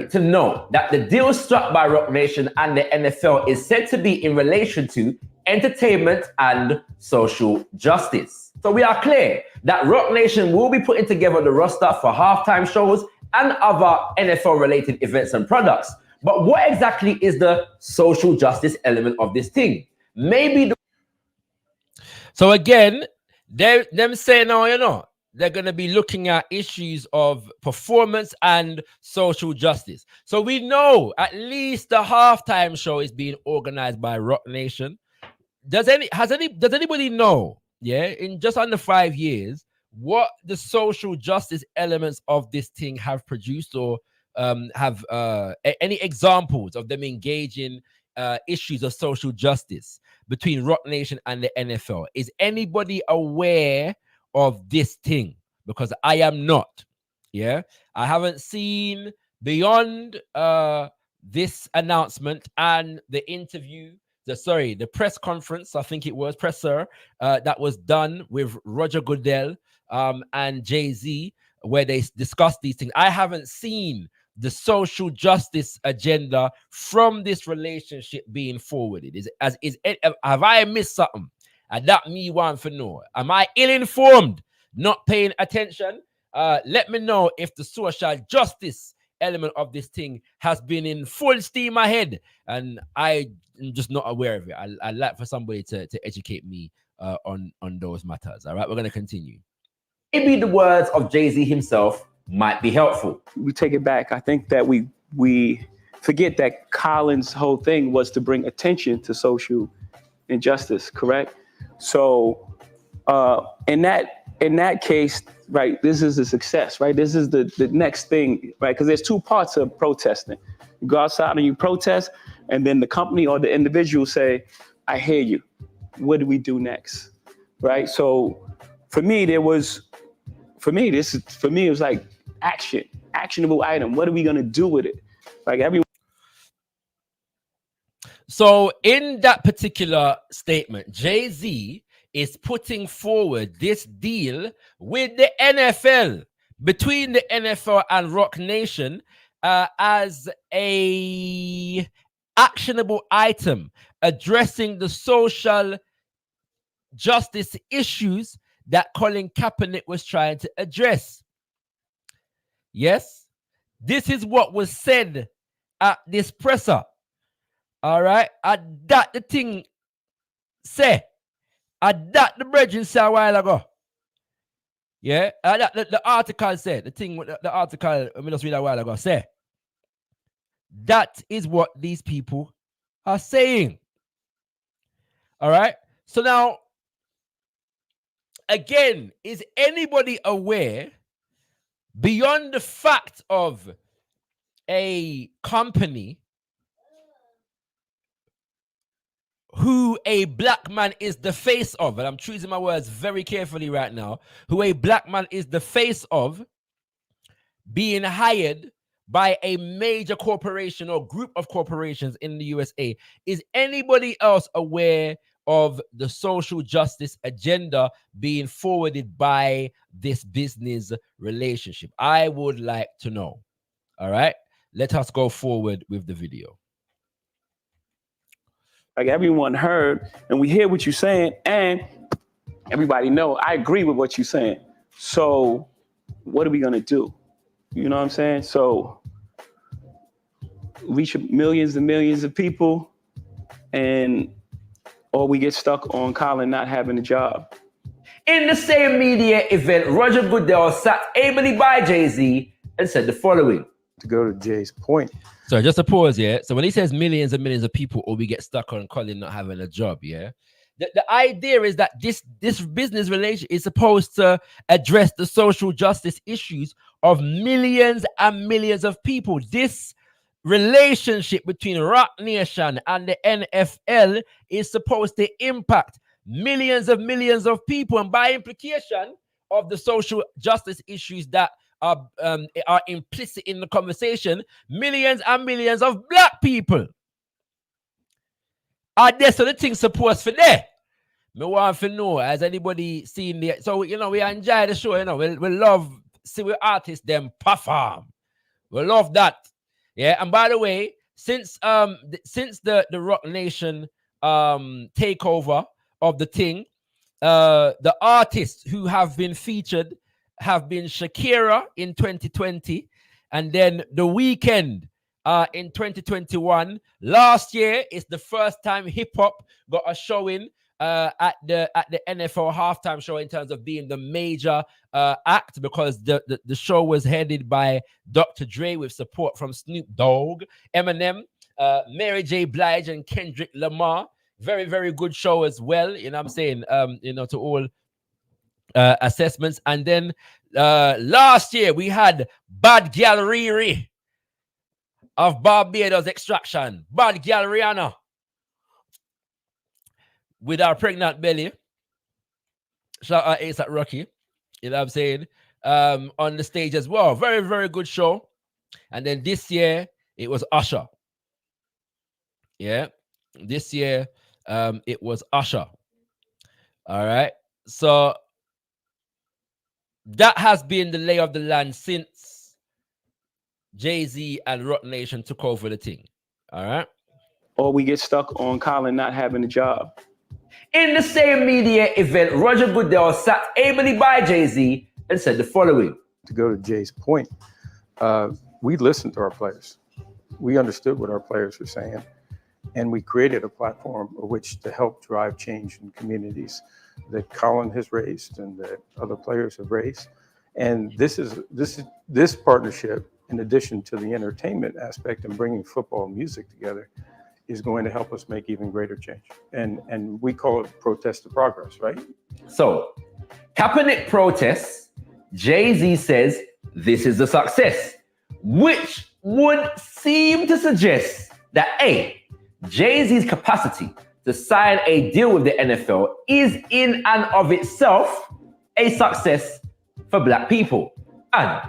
To know that the deal struck by Rock Nation and the NFL is said to be in relation to entertainment and social justice. So we are clear that Rock Nation will be putting together the roster for halftime shows and other NFL-related events and products. But what exactly is the social justice element of this thing? Maybe So again, them saying, oh, you know, they're going to be looking at issues of performance and social justice. So we know at least the halftime show is being organized by Rock Nation. Does anybody know, yeah, in just under 5 years, what the social justice elements of this thing have produced, or have any examples of them engaging issues of social justice between Rock Nation and the NFL? Is anybody aware of this thing? Because I am not. Yeah, I haven't seen beyond this announcement and the interview, the press conference, I think it was presser that was done with Roger Goodell and Jay-Z, where they discussed these things. I haven't seen the social justice agenda from this relationship being forwarded. Have I missed something? And that me want to know. Am I ill-informed, not paying attention? Let me know if the social justice element of this thing has been in full steam ahead, and I'm just not aware of it. I'd like for somebody to educate me on those matters. All right, we're going to continue. Maybe the words of Jay-Z himself might be helpful. We take it back. I think that we forget that Colin's whole thing was to bring attention to social injustice, correct? So in that case, right, this is a success, right? This is the next thing, right? Because there's two parts of protesting. You go outside and you protest, and then the company or the individual say, I hear you. What do we do next? Right? So for me, it was like actionable item. What are we gonna do with it? Like everyone. So in that particular statement, Jay-Z is putting forward this deal with the NFL, between the NFL and Rock Nation, as a actionable item addressing the social justice issues that Colin Kaepernick was trying to address. Yes, this is what was said at this presser. All right, that the thing say. That the brethren said a while ago. Yeah, the article said, the article we just read a while ago say. That is what these people are saying. All right, so now, again, is anybody aware, beyond the fact of a company who a black man is the face of, and I'm choosing my words very carefully right now, who a black man is the face of, being hired by a major corporation or group of corporations in the USA. Is anybody else aware of the social justice agenda being forwarded by this business relationship? I would like to know. All right, let us go forward with the video. Like everyone heard, and we hear what you're saying, and everybody know I agree with what you're saying. So what are we gonna do? You know what I'm saying? So reach millions and millions of people, or we get stuck on Colin not having a job. In the same media event, Roger Goodell sat ably by Jay-Z and said the following. To go to Jay's point. So just a pause, yeah? So when he says millions and millions of people, or we get stuck on Colin not having a job, yeah? The idea is that this business relation is supposed to address the social justice issues of millions and millions of people. This relationship between Rock Nation and the NFL is supposed to impact millions of people, and by implication of the social justice issues that are implicit in the conversation, millions and millions of black people. Are there so the things supposed for there? Me want to know, has anybody seen the, so you know, we enjoy the show, you know, we love see we artists them perform. We love that. Yeah, and by the way, since the Rock Nation takeover of the thing, the artists who have been featured have been ShakaRa in 2020, and then The Weeknd in 2021. Last year is the first time hip hop got a showing at the NFL halftime show in terms of being the major act, because the show was headed by Dr. Dre with support from Snoop Dogg, Eminem, Mary J. Blige, and Kendrick Lamar. Very, very good show as well. You know what I'm saying? You know, to all assessments. And then last year we had Bad Gal Riri of Barbados Extraction, Bad Gal Rihanna with our pregnant belly. Shout out Ace at Rocky, you know what I'm saying? On the stage as well. Very, very good show. And then this year it was Usher. Yeah, this year it was Usher. All right, so that has been the lay of the land since Jay-Z and Rock Nation took over the thing. All right, or we get stuck on Colin not having a job. In the same media event, Roger Goodell sat ably by Jay-Z and said the following. To go to Jay's point, we listened to our players. We understood what our players were saying, and we created a platform of which to help drive change in communities that Colin has raised and that other players have raised. And this partnership, in addition to the entertainment aspect and bringing football and music together, is going to help us make even greater change. And we call it protest to progress, right? So, Kaepernick protests, Jay-Z says this is a success, which would seem to suggest that A, Jay-Z's capacity to sign a deal with the NFL is in and of itself a success for black people. And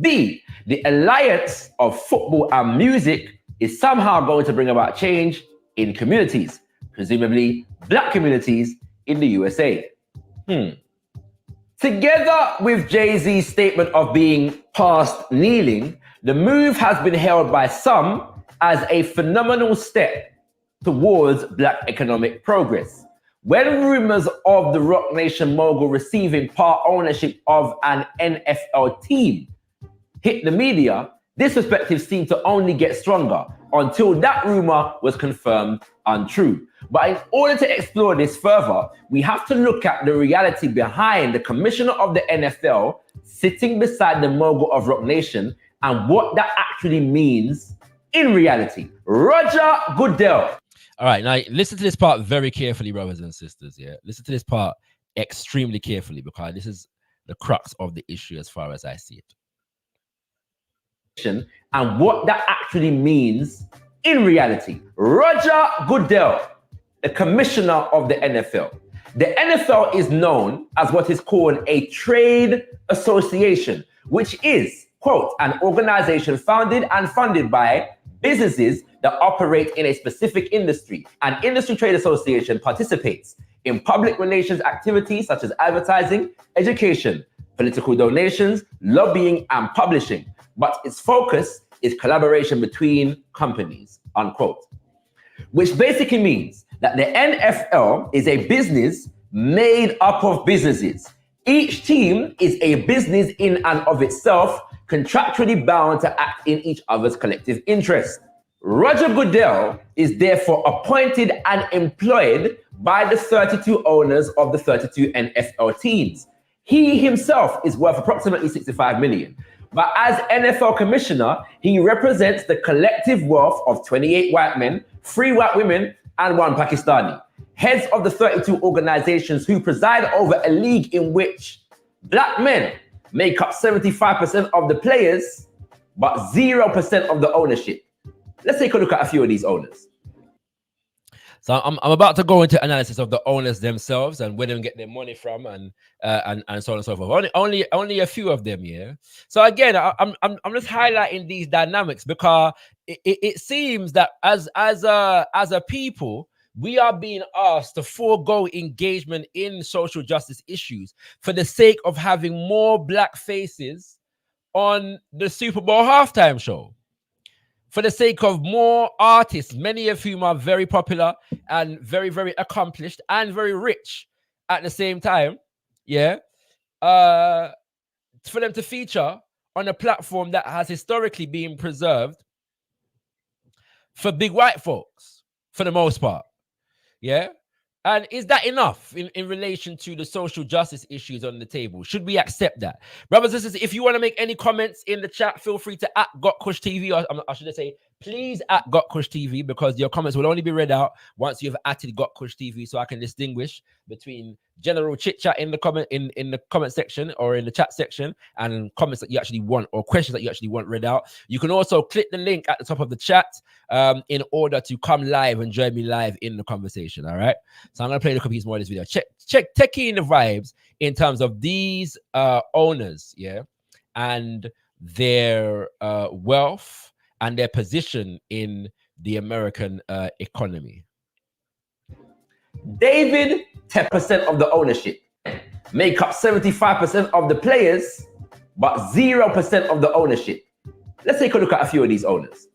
B, the alliance of football and music is somehow going to bring about change in communities, presumably black communities in the USA. Together with Jay-Z's statement of being past kneeling, the move has been hailed by some as a phenomenal step towards black economic progress. When rumors of the Rock Nation mogul receiving part ownership of an NFL team hit the media, this perspective seemed to only get stronger until that rumor was confirmed untrue. But in order to explore this further, we have to look at the reality behind the commissioner of the NFL sitting beside the mogul of Rock Nation and what that actually means in reality. Roger Goodell. All right, now listen to this part very carefully, brothers and sisters. Yeah, listen to this part extremely carefully, because this is the crux of the issue as far as I see it. And what that actually means in reality. Roger Goodell, the commissioner of the NFL. The NFL is known as what is called a trade association, which is quote, an organization founded and funded by businesses that operate in a specific industry. An industry trade association participates in public relations activities such as advertising, education, political donations, lobbying, and publishing, but its focus is collaboration between companies, unquote. Which basically means that the NFL is a business made up of businesses. Each team is a business in and of itself, contractually bound to act in each other's collective interest. Roger Goodell is therefore appointed and employed by the 32 owners of the 32 NFL teams. He himself is worth approximately $65 million. But as NFL commissioner, he represents the collective wealth of 28 white men, 3 white women, and 1 Pakistani. Heads of the 32 organizations who preside over a league in which black men make up 75% of the players, but 0% of the ownership. Let's take a look at a few of these owners. So I'm about to go into analysis of the owners themselves and where they get their money from and so on and so forth. Only a few of them, yeah. So again, I'm just highlighting these dynamics because it seems that as a people, we are being asked to forego engagement in social justice issues for the sake of having more black faces on the Super Bowl halftime show. For the sake of more artists, many of whom are very popular and very, very accomplished and very rich at the same time, yeah, for them to feature on a platform that has historically been preserved for big white folks, for the most part, yeah? And is that enough in relation to the social justice issues on the table? Should we accept that? Brothers and sisters, if you want to make any comments in the chat, feel free to @gotkushTV, or I should say, please @gotkushTV, because your comments will only be read out once you've added gotkushTV, so I can distinguish between general chit chat in the comment section or in the chat section and comments that you actually want or questions that you actually want read out. You can also click the link at the top of the chat in order to come live and join me live in the conversation. All right. So I'm gonna play a couple piece more of this video. Check in the vibes in terms of these owners, yeah, and their wealth and their position in the American economy. David, 10% of the ownership, make up 75% of the players, but 0% of the ownership. Let's take a look at a few of these owners.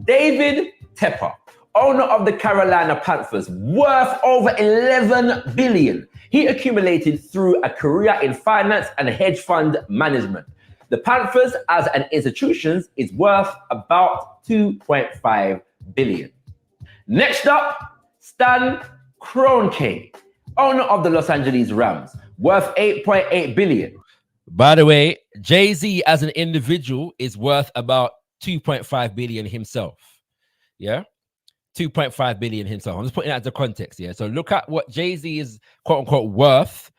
David Tepper, owner of the Carolina Panthers, worth over $11 billion. He accumulated through a career in finance and hedge fund management. The Panthers as an institution is worth about $2.5 billion. Next up, Stan Kroenke, owner of the Los Angeles Rams, worth $8.8 billion. By the way, Jay-Z as an individual is worth about $2.5 billion himself. Yeah, 2.5 billion himself. I'm just putting that into context. Yeah, so look at what Jay-Z is quote unquote worth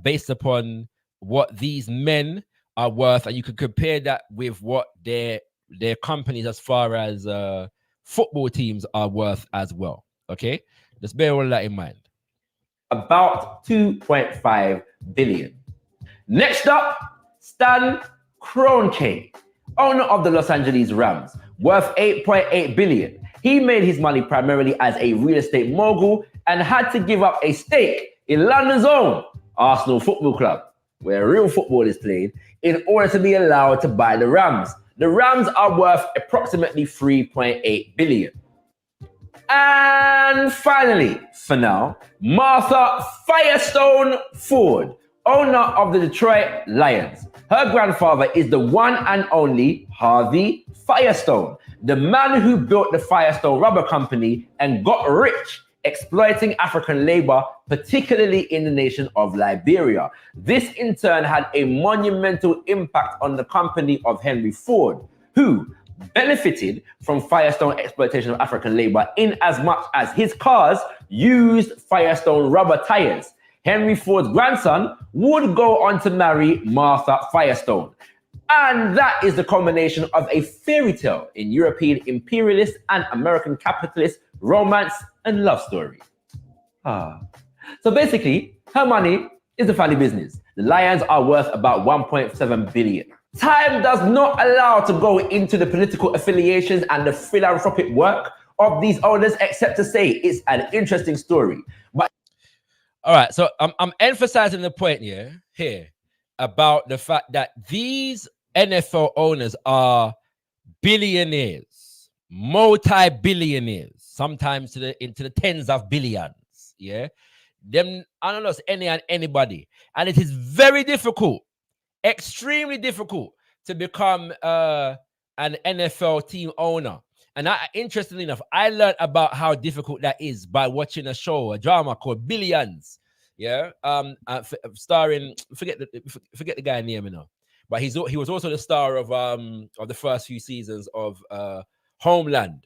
based upon what these men are worth, and you can compare that with what their companies as far as football teams are worth as well. Okay, just bear all that in mind. About 2.5 billion. Next up, Stan Kroenke, owner of the Los Angeles Rams, worth 8.8 billion. He made his money primarily as a real estate mogul and had to give up a stake in London's own Arsenal Football Club, where real football is played, in order to be allowed to buy the Rams. The Rams are worth approximately 3.8 billion. And finally, for now, Martha Firestone Ford, owner of the Detroit Lions. Her grandfather is the one and only Harvey Firestone, the man who built the Firestone Rubber Company and got rich exploiting African labor, particularly in the nation of Liberia. This in turn had a monumental impact on the company of Henry Ford, who benefited from Firestone exploitation of African labor in as much as his cars used Firestone rubber tires. Henry Ford's grandson would go on to marry Martha Firestone. And that is the combination of a fairy tale in European imperialist and American capitalist romance and love story. So basically, her money is the family business. The Lions are worth about 1.7 billion. Time does not allow to go into the political affiliations and the philanthropic work of these owners, except to say it's an interesting story. But all right, so I'm emphasizing the point here about the fact that these NFL owners are billionaires, multi-billionaires, sometimes into the tens of billions. Yeah, them I don't know anybody, and it is very difficult, extremely difficult to become an NFL team owner. And interestingly enough, I learned about how difficult that is by watching a drama called Billions. Yeah, starring forget the guy's name now, but he was also the star of the first few seasons of Homeland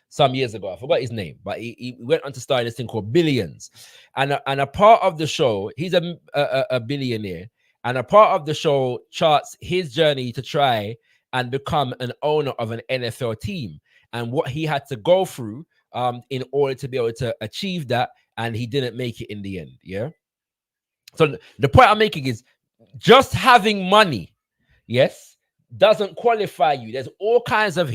some years ago. I forgot his name, but he went on to star in this thing called Billions, and a part of the show, he's a billionaire, and a part of the show charts his journey to try and become an owner of an NFL team, and what he had to go through in order to be able to achieve that, and he didn't make it in the end. Yeah. So the point I'm making is just having money, yes, doesn't qualify you. There's all kinds of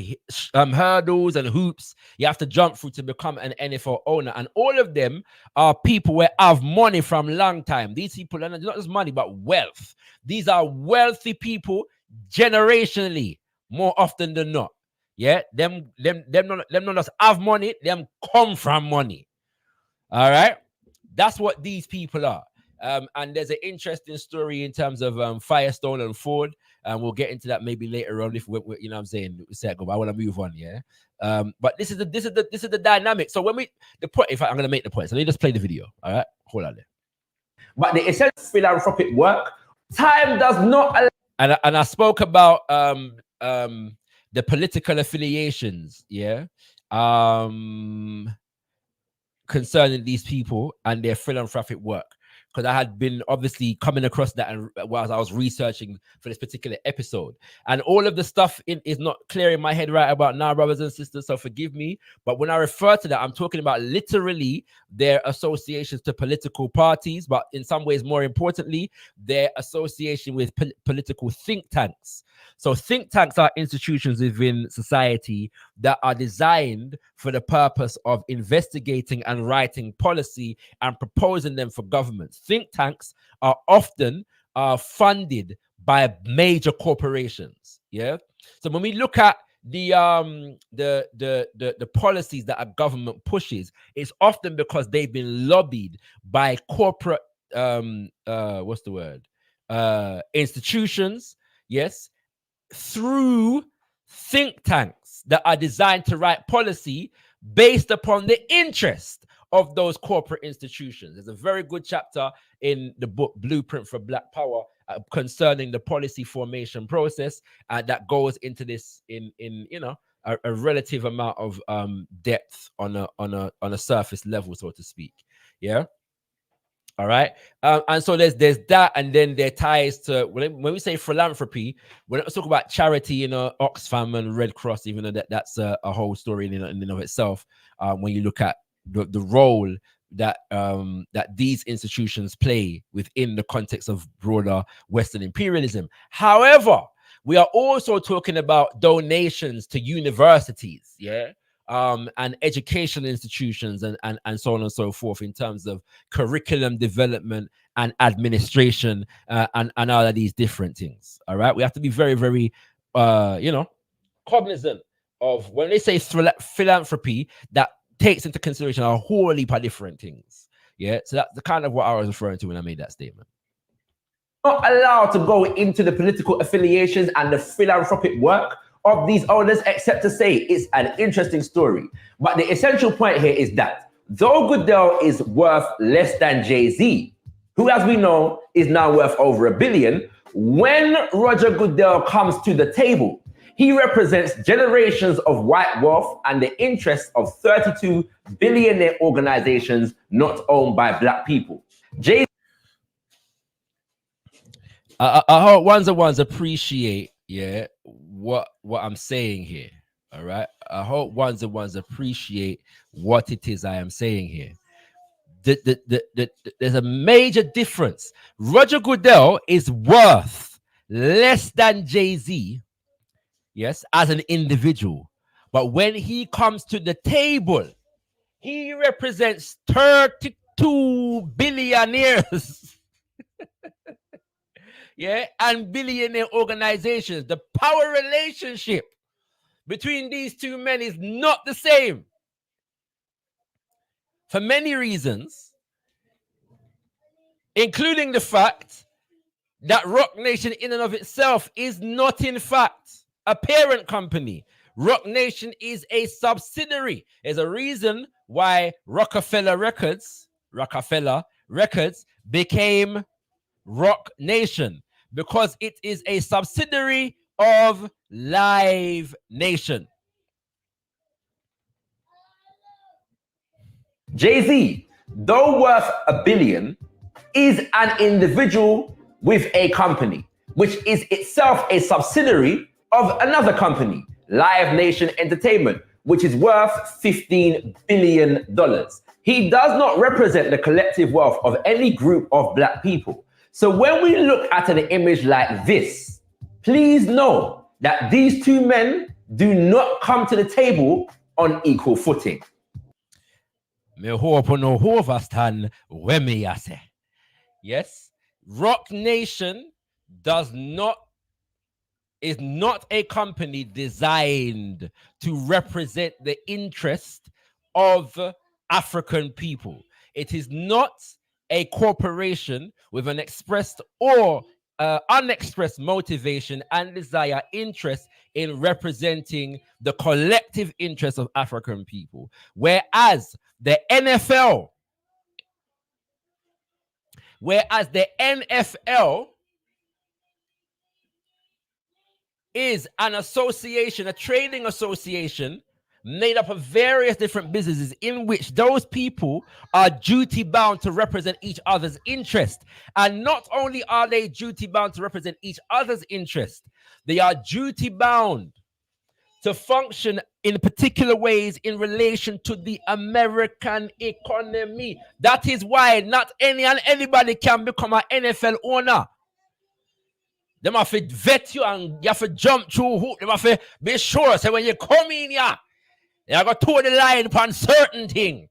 hurdles and hoops you have to jump through to become an NFL owner, and all of them are people who have money from long time. These people are not just money, but wealth. These are wealthy people generationally, more often than not. Yeah, them not just have money, them come from money. All right, that's what these people are. And there's an interesting story in terms of Firestone and Ford, and we'll get into that maybe later on if we you know what I'm saying. I want to move on, yeah. But this is the dynamic. So when the point, if I'm going to make the point, so let me just play the video. All right, hold on there. But the essential philanthropic work, time does not allow. And I spoke about the political affiliations, yeah, concerning these people and their philanthropic work. Because I had been obviously coming across that and whilst I was researching for this particular episode, and all of the stuff is not clear in my head right about now, brothers and sisters, so forgive me. But when I refer to that, I'm talking about literally their associations to political parties, but in some ways, more importantly, their association with political think tanks. So think tanks are institutions within society that are designed for the purpose of investigating and writing policy and proposing them for governments. Think tanks are often funded by major corporations. Yeah. So when we look at the policies that a government pushes, it's often because they've been lobbied by corporate institutions. Yes. Through think tanks that are designed to write policy based upon the interest of those corporate institutions. There's a very good chapter in the book Blueprint for Black Power concerning the policy formation process that goes into this in you know a relative amount of depth on a surface level, so to speak. Yeah. All right. And so there's that, and then there ties to when we say philanthropy, we're not talking about charity, you know, Oxfam and Red Cross, even though that's a whole story in and of itself. When you look at the role that these institutions play within the context of broader Western imperialism. However, we are also talking about donations to universities, yeah. And educational institutions and so on and so forth in terms of curriculum development and administration and all of these different things. All right. We have to be very, very, cognizant of when they say philanthropy, that takes into consideration a whole heap of different things. Yeah. So that's the kind of what I was referring to when I made that statement. Not allowed to go into the political affiliations and the philanthropic work of these owners, except to say it's an interesting story. But the essential point here is that though Goodell is worth less than Jay-Z, who, as we know, is now worth over $1 billion, when Roger Goodell comes to the table, he represents generations of white wealth and the interests of 32 billionaire organizations not owned by black people. Jay-Z. I hope ones appreciate, yeah, what I'm saying here. All right. I hope ones appreciate what it is I am saying here. there's a major difference. Roger Goodell is worth less than Jay-Z, yes, as an individual. But when he comes to the table, he represents 32 billionaires. Yeah, and billionaire organizations. The power relationship between these two men is not the same. For many reasons, including the fact that Rock Nation in and of itself is not in fact a parent company. Rock Nation is a subsidiary. There's a reason why Rockefeller Records became Rock Nation, because it is a subsidiary of Live Nation. Jay-Z, though worth $1 billion, is an individual with a company, which is itself a subsidiary of another company, Live Nation Entertainment, which is worth $15 billion. He does not represent the collective wealth of any group of black people. So when we look at an image like this, please know that these two men do not come to the table on equal footing. Yes, Rock Nation is not a company designed to represent the interest of African people. It is not a corporation with an expressed or unexpressed motivation and desire, interest in representing the collective interest of African people. Whereas the NFL is an association, a trading association made up of various different businesses in which those people are duty bound to represent each other's interest. And not only are they duty bound to represent each other's interest, they are duty bound to function in particular ways in relation to the American economy. That is why not anybody can become an NFL owner. They have to vet you and you have to jump through hoop. They have to be sure. So when you come in here, you got to toe the line upon certain thing.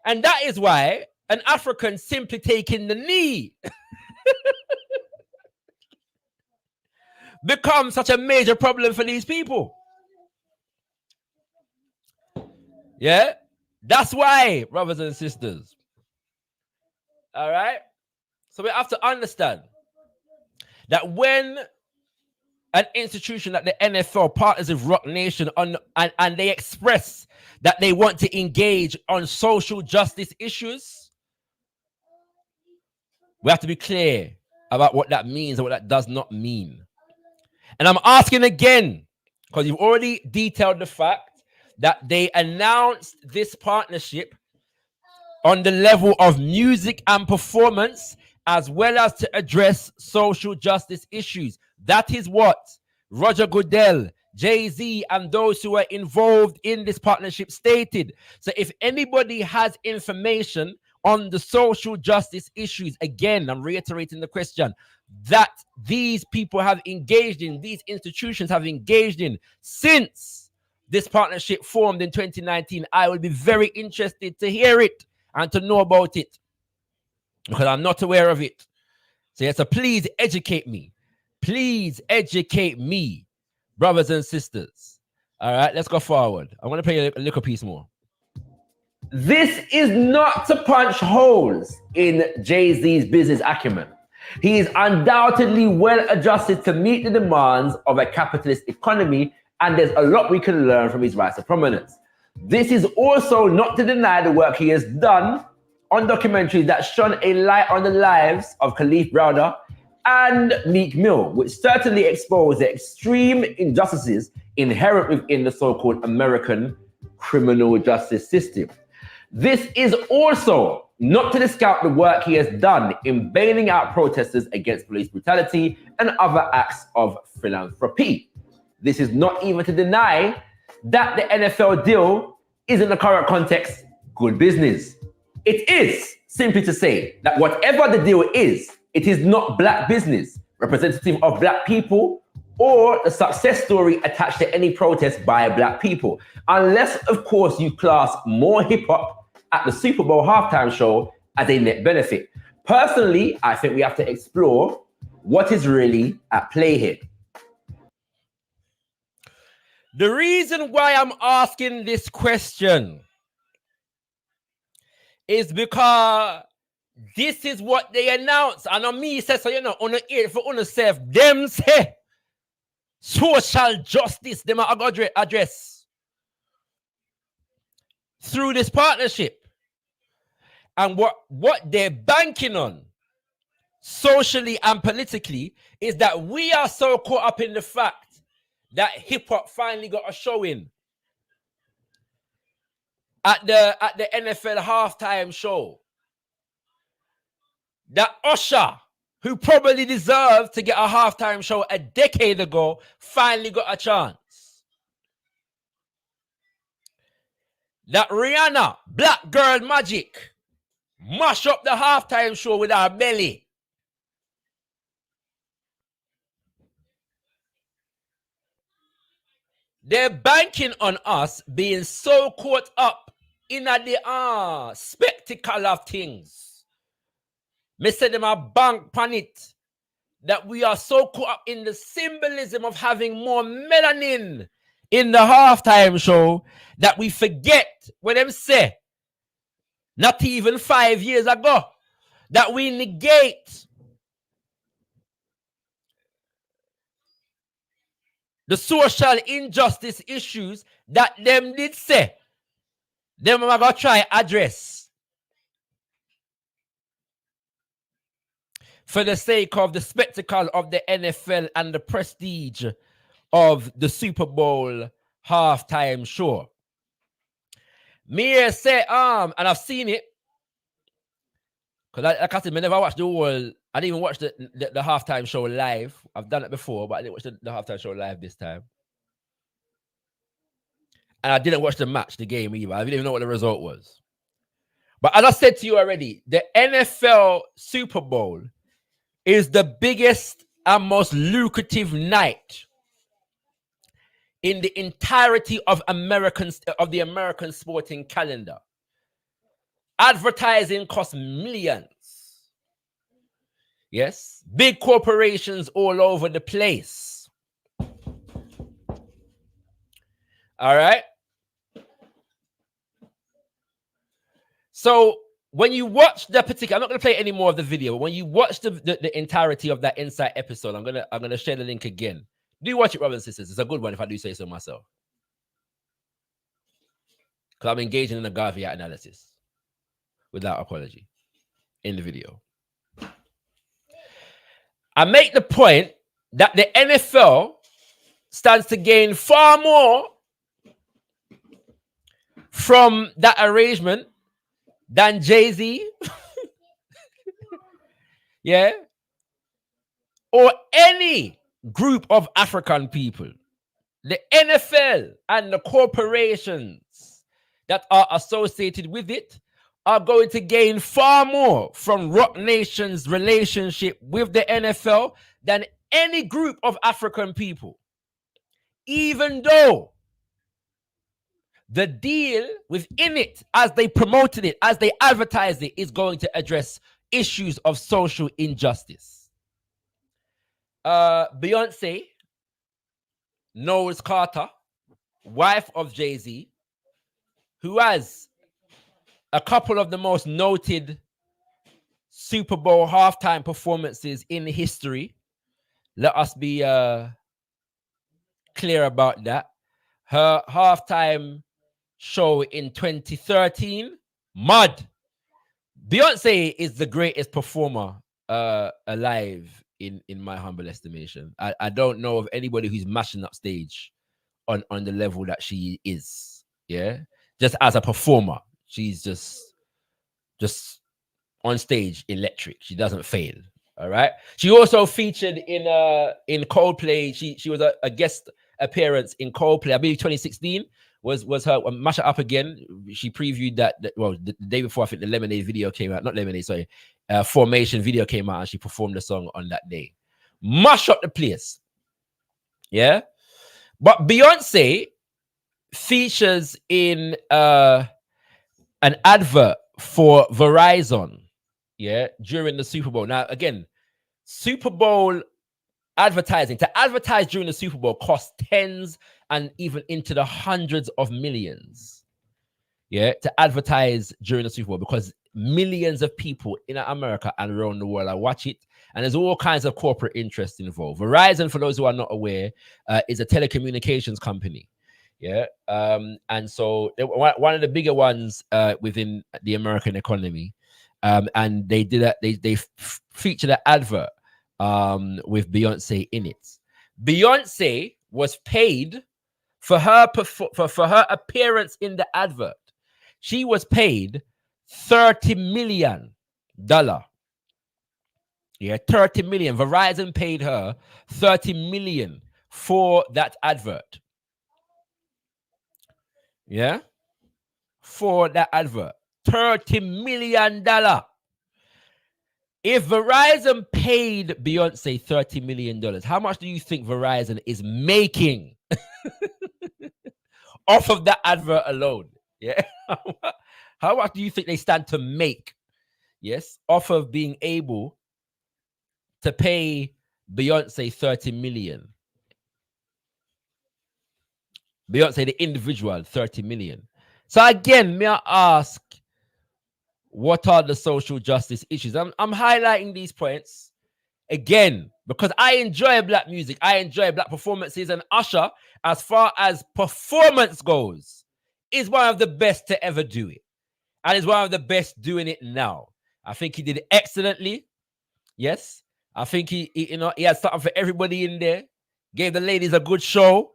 And that is why an African simply taking the knee becomes such a major problem for these people. Yeah? That's why, brothers and sisters. All right? So we have to understand that when an institution like the NFL partners with Rock Nation and they express that they want to engage on social justice issues, we have to be clear about what that means and what that does not mean. And I'm asking again, because you've already detailed the fact that they announced this partnership on the level of music and performance, as well as to address social justice issues. That is what Roger Goodell, Jay-Z, and those who are involved in this partnership stated. So if anybody has information on the social justice issues, again, I'm reiterating the question, that these people have engaged in, these institutions have engaged in since this partnership formed in 2019, I will be very interested to hear it and to know about it, because I'm not aware of it. So yes, so please educate me. Please educate me, brothers and sisters. All right, let's go forward. I want to play a little piece more. This is not to punch holes in Jay-Z's business acumen. He is undoubtedly well adjusted to meet the demands of a capitalist economy, and there's a lot we can learn from his rise to prominence. This is also not to deny the work he has done on documentaries that shone a light on the lives of Khalif Browder and Meek Mill, which certainly exposed the extreme injustices inherent within the so-called American criminal justice system. This is also not to discount the work he has done in bailing out protesters against police brutality and other acts of philanthropy. This is not even to deny that the NFL deal is in the current context good business. It is simply to say that whatever the deal is, it is not black business, representative of black people, or a success story attached to any protest by black people. Unless, of course, you class more hip-hop at the Super Bowl halftime show as a net benefit. Personally, I think we have to explore what is really at play here. The reason why I'm asking this question is because this is what they announced. And on me, says, so you know, on the ear for on self, them say social justice, them are going to address through this partnership. And what they're banking on socially and politically is that we are so caught up in the fact that hip-hop finally got a showing at the NFL halftime show. That Usher, who probably deserved to get a halftime show a decade ago, finally got a chance. That Rihanna, Black Girl Magic, mash up the halftime show with her belly. They're banking on us being so caught up in the spectacle of things. Me say them a bank pan it that we are so caught up in the symbolism of having more melanin in the halftime show that we forget what them say, not even 5 years ago, that we negate the social injustice issues that them did say. Them are going to try address for the sake of the spectacle of the NFL and the prestige of the Super Bowl halftime show. Me say, and I've seen it, because like I said, I never watched the whole, I didn't even watch the halftime show live. I've done it before, but I didn't watch the halftime show live this time. And I didn't watch the game either. I didn't even know what the result was. But as I said to you already, the NFL Super Bowl is the biggest and most lucrative night in the entirety of the American sporting calendar. Advertising costs millions. Yes, big corporations all over the place. All right. So when you watch the particular, I'm not going to play any more of the video. But when you watch the entirety of that Insight episode, I'm gonna share the link again. Do watch it, brothers and sisters. It's a good one if I do say so myself. Because I'm engaging in a Garvey analysis without apology in the video. I make the point that the NFL stands to gain far more from that arrangement than Jay-Z, yeah, or any group of African people. The NFL and the corporations that are associated with it are going to gain far more from Rock Nation's relationship with the NFL than any group of African people. Even though the deal within it, as they promoted it, as they advertised it, is going to address issues of social injustice. Beyonce, Knowles Carter, wife of Jay-Z, who has a couple of the most noted Super Bowl halftime performances in history. Let us be clear about that. Her halftime show in 2013, mud. Beyonce is the greatest performer alive in my humble estimation. I don't know of anybody who's mashing up stage on the level that she is. Yeah, just as a performer, she's just on stage electric. She doesn't fail. All right. She also featured in Coldplay. She was a guest appearance in Coldplay, I believe 2016, was her Mash It Up Again. She previewed that well, the day before, I think the Lemonade video came out. Not Lemonade, sorry. Formation video came out, and she performed the song on that day. Mash up the place. Yeah. But Beyonce features in an advert for Verizon, yeah, during the Super Bowl. Now, again, Super Bowl advertising, to advertise during the Super Bowl costs tens and even into the hundreds of millions, yeah, to advertise during the Super Bowl, because millions of people in America and around the world are watch it, and there's all kinds of corporate interest involved. Verizon, for those who are not aware, is a telecommunications company. Yeah. And so one of the bigger ones within the American economy. And they did that, they featured an advert with Beyonce in it. Beyonce was paid for her appearance in the advert. She was paid $30 million. Yeah, 30 million. Verizon paid her 30 million for that advert. Yeah, for that advert. $30 million. If Verizon paid Beyonce $30 million, how much do you think Verizon is making off of that advert alone? Yeah. How much do you think they stand to make? Yes, off of being able to pay Beyonce $30 million. Beyonce, the individual, $30 million. So again, may I ask, what are the social justice issues? I'm highlighting these points again because I enjoy black music. I enjoy black performances, and Usher, as far as performance goes, is one of the best to ever do it, and is one of the best doing it now. I think he did it excellently. Yes, I think he had something for everybody in there. Gave the ladies a good show.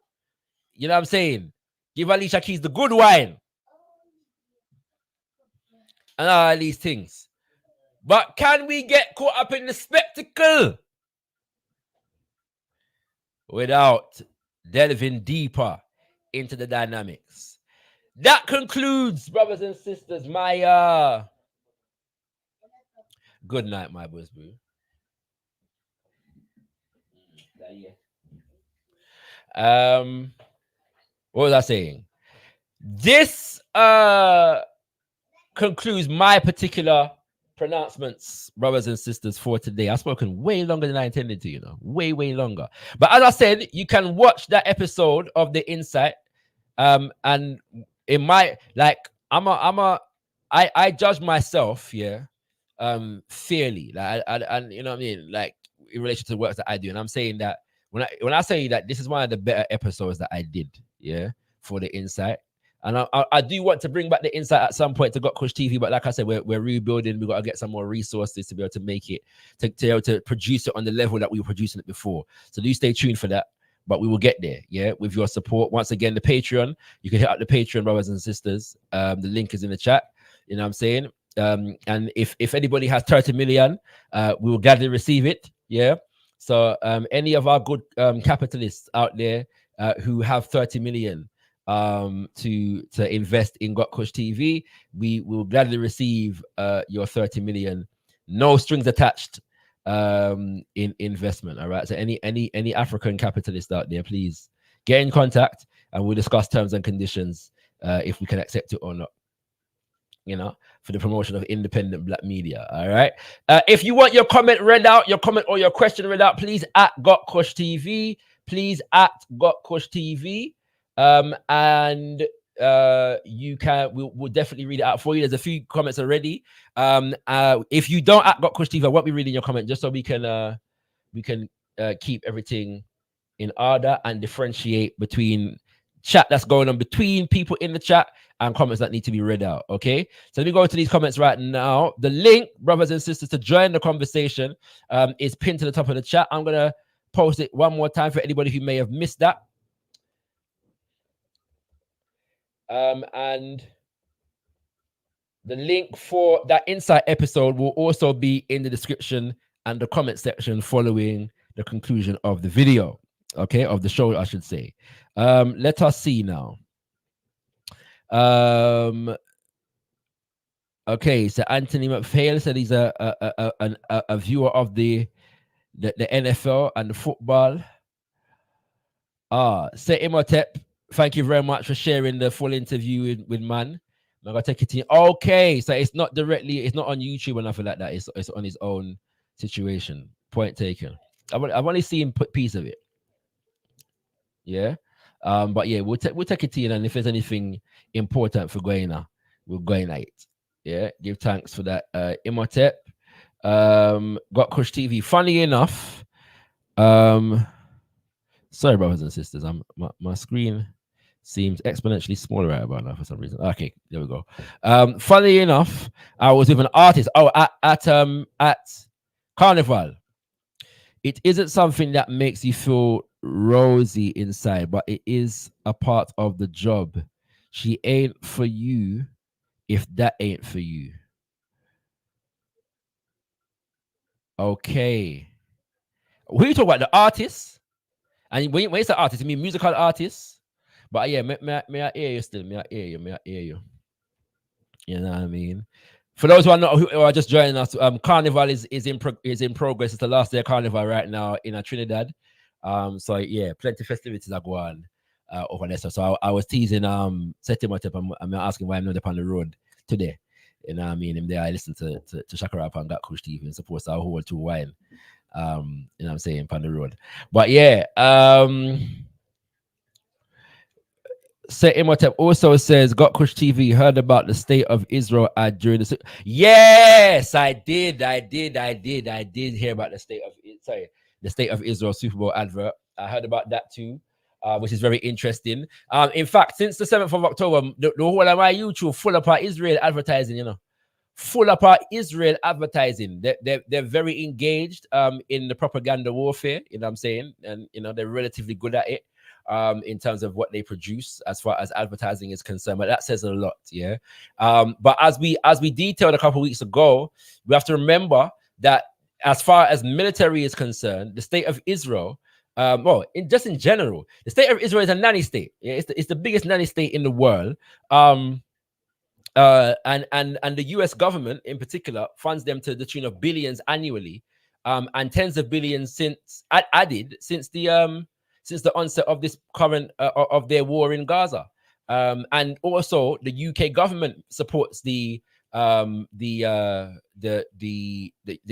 You know what I'm saying? Give Alicia Keys the good wine. And all these things. But can we get caught up in the spectacle without delving deeper into the dynamics? That concludes, brothers and sisters, my good night, my boys, boo. What was I saying? This concludes my particular pronouncements, brothers and sisters, for today. I've spoken way longer than I intended to, way longer. But as I said, you can watch that episode of The Insight, and it might, like, I judge myself, yeah, fairly, like, and you know what I mean, like, in relation to the works that I do. And I'm saying that when I say that this is one of the better episodes that I did, yeah, for The Insight. And I do want to bring back The Insight at some point to gotkushTV, but like I said, we're rebuilding. We've got to get some more resources to be able to make it, to be able to produce it on the level that we were producing it before. So do stay tuned for that. But we will get there, yeah, with your support. Once again, the Patreon, you can hit up the Patreon, brothers and sisters. The link is in the chat. You know what I'm saying? And if anybody has 30 million, we will gladly receive it, yeah. So any of our good capitalists out there who have 30 million to invest in gotkushTV, we will gladly receive your 30 million, no strings attached, in investment. All right. So any African capitalist out there, please get in contact and we'll discuss terms and conditions if we can accept it or not, for the promotion of independent black media. All right. If you want your comment read out, your comment or your question read out, please at gotkushTV. Please at gotkushTV. And we'll definitely read it out for you. There's a few comments already. If you don't at gotkushTV, I won't be reading your comment, just so we can keep everything in order and differentiate between chat that's going on between people in the chat and comments that need to be read out. Okay, so let me go to these comments right now. The link, brothers and sisters, to join the conversation is pinned to the top of the chat. I'm gonna post it one more time for anybody who may have missed that. And the link for that Insight episode will also be in the description and the comment section following the conclusion of the video, okay, of the show, I should say. Let us see now. Okay, so Anthony McPhail said he's a viewer of the NFL and the football. Say Imhotep, thank you very much for sharing the full interview with Man. I'm gonna take it to you. Okay, so it's not directly, it's not on YouTube or nothing like that. It's on his own situation. Point taken. I've only seen piece of it. Yeah. But yeah, we'll take it to you, and if there's anything important for Goina, we'll go at it. Yeah, give thanks for that. Imhotep. gotkushTV. Funny enough, sorry, brothers and sisters, my screen seems exponentially smaller right about now for some reason. Okay, there we go. Funny enough, I was with an artist. Oh, at Carnival. It isn't something that makes you feel rosy inside, but it is a part of the job. She ain't for you if that ain't for you. Okay. Who you talking about? The artists? And when you say artist, you mean musical artists? But yeah, may I hear you still? May I hear you? You know what I mean? For those who are just joining us, Carnival is in progress. It's the last day of Carnival right now in Trinidad. So yeah, plenty of festivities are going over there. So I was teasing setting my tip. I'm asking why I'm not up on the road today. You know what I mean? And there I listen to ShakaRa on gotkushTV and suppose I hold to wine. You know what I'm saying, on the road. But yeah, Say Imhotep also says gotkushTV heard about the state of Israel during the. Yes, I did hear about the state of Israel Super Bowl advert. I heard about that too, which is very interesting. In fact, since the 7th of October, the whole of my YouTube full of our Israel advertising, you know. Full of our Israel advertising. They're very engaged in the propaganda warfare, you know what I'm saying? And you know, they're relatively good at it. In terms of what they produce as far as advertising is concerned, but that says a lot, yeah. But as we detailed a couple of weeks ago, we have to remember that as far as military is concerned, the state of Israel, in general, the state of Israel is a nanny state. Yeah? It's the biggest nanny state in the world. And the US government in particular funds them to the tune of billions annually, and tens of billions since the onset of this current of their war in Gaza. And also the UK government supports the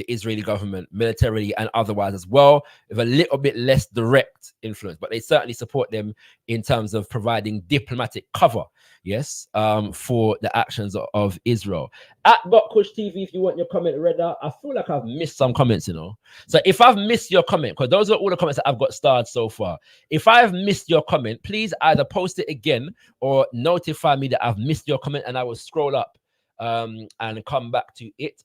Israeli government militarily and otherwise as well, with a little bit less direct influence, but they certainly support them in terms of providing diplomatic cover, yes, for the actions of Israel. At gotkushTV, if you want your comment read out, I feel like I've missed some comments, you know. So if I've missed your comment, because those are all the comments that I've got starred so far. If I've missed your comment, please either post it again or notify me that I've missed your comment, and I will scroll up and come back to it.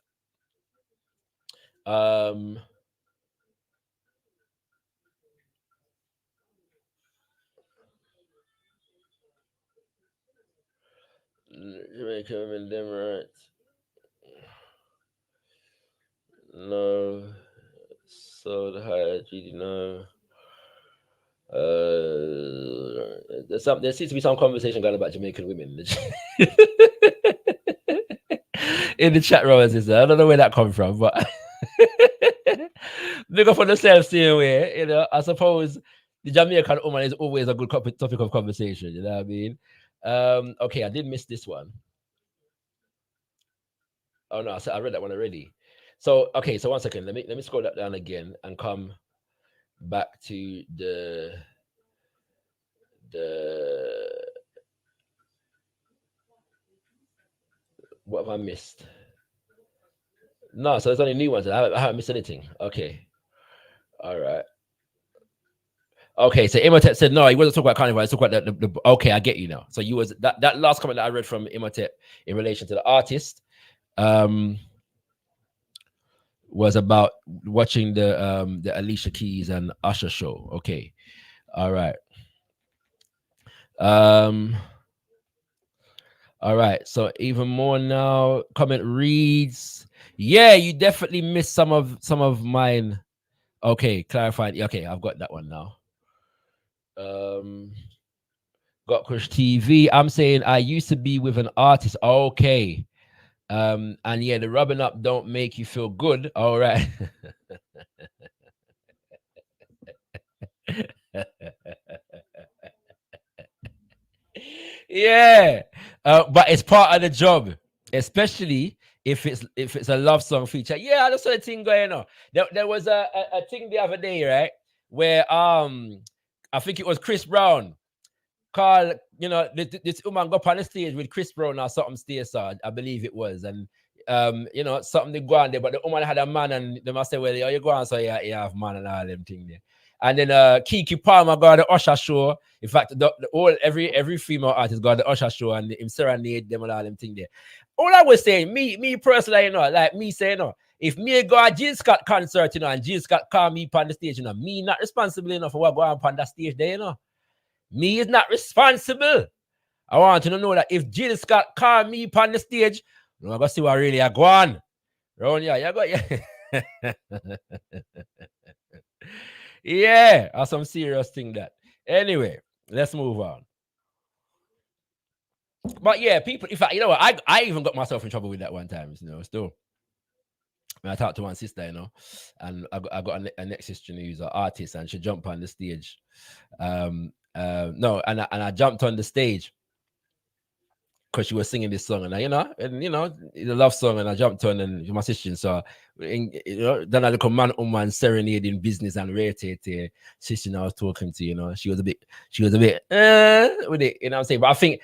Jamaica women, them right? No. So the higher GD, no. There seems to be some conversation going about Jamaican women in the chat room. I don't know where that comes from, but look up for the same way. You know, I suppose the Jamaican woman is always a good topic of conversation. You know what I mean? Okay, I did miss this one. Oh no, I read that one already. So okay, so 1 second. Let me scroll that down again and come back to the what have I missed? No, so there's only new ones. I haven't missed anything. Okay. All right. Okay, so Imhotep said no, he wasn't talking about Carnival. He was talking about the okay, I get you now. So you was that last comment that I read from Imhotep in relation to the artist was about watching the Alicia Keys and Usher show. Okay. All right. All right, so even more now. Comment reads, yeah, you definitely missed some of mine. Okay, clarified. Okay, I've got that one now. gotkushTV. I'm saying I used to be with an artist. Okay. And yeah, the rubbing up don't make you feel good. All right. Yeah. But it's part of the job, especially if it's a love song feature. Yeah, that's what the thing going on. There was a thing the other day, right? Where I think it was Chris Brown called, this woman go up on the stage with Chris Brown or something stage, so I believe it was. And something they go on there, but the woman had a man and they must say, well, you go on, so you have man and all them thing there. And then Kiki Palmer got the Usher show. In fact, every female artist got the Usher show and him serenade them and all them thing there. All I was saying, me personally, like me saying, if me go a Jill Scott concert, and Jill Scott call me on the stage, me not responsible enough for what go on on that stage there, Me is not responsible. I want you to know that if Jill Scott call me on the stage, I'm going to see what really I go on. Round here, you go, yeah. Yeah, that's some serious thing that. Anyway, let's move on. But yeah, people, in fact, what, I even got myself in trouble with that one time, still. I talked to one sister, and I got a next sister who's an artist, and she jumped on the stage. And I jumped on the stage because she was singing this song, and it's a love song, and I jumped on, and my sister, so then I look a man serenading business and rated sister I was talking to, she was a bit with it, what I'm saying. But I think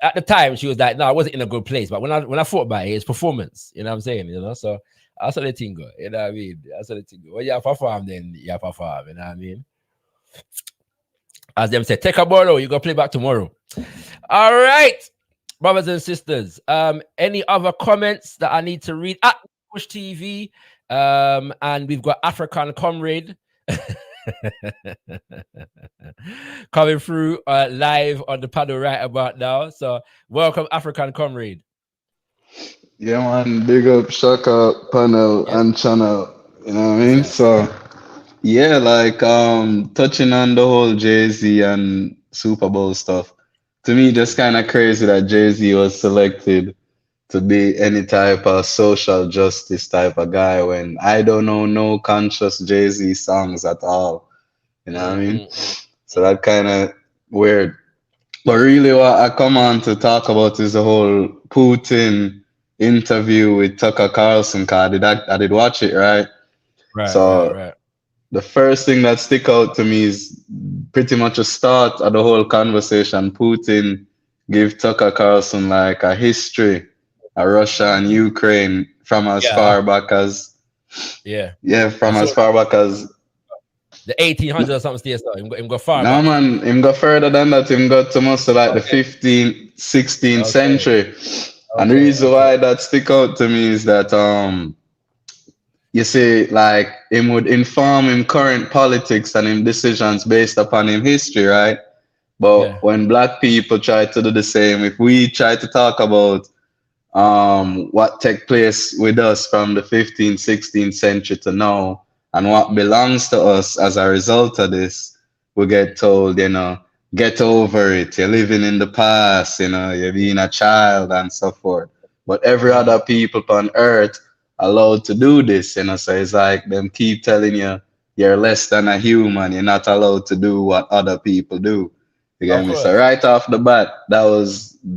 at the time she was like, no, I wasn't in a good place. But when I thought about it, it's performance, what I'm saying, so that's how the thing go, what I mean? That's how the thing go. Well, you perform, then you perform, what I mean? As them say, take a borrow, you go play back tomorrow. All right, brothers and sisters. Any other comments that I need to read at Push TV? And we've got African Comrade coming through live on the panel right about now. So welcome, African Comrade. Yeah, man, big up Shaka panel and channel, you know what I mean? So yeah, like touching on the whole Jay-Z and Super Bowl stuff. To me, just kind of crazy that Jay-Z was selected to be any type of social justice type of guy when I don't know no conscious Jay-Z songs at all. You know what I mean? So that kind of weird. But really what I come on to talk about is the whole Putin interview with Tucker Carlson, cause I did watch it, right? Right. The first thing that stick out to me is pretty much a start of the whole conversation. Putin give Tucker Carlson like a history of Russia and Ukraine from as far back as as far back as the 1800s or something. Him go far. No, man, him go further than that. Him go to most of like the 15th, 16th century. And the reason why that stick out to me is that you see, like, him would inform him current politics and him decisions based upon him history, right? But when black people try to do the same, if we try to talk about what took place with us from the 15th, 16th century to now, and what belongs to us as a result of this, we get told, get over it. You're living in the past, you're being a child and so forth. But every other people on earth allowed to do this, so it's like them keep telling you you're less than a human, you're not allowed to do what other people do. You get me? So right off the bat,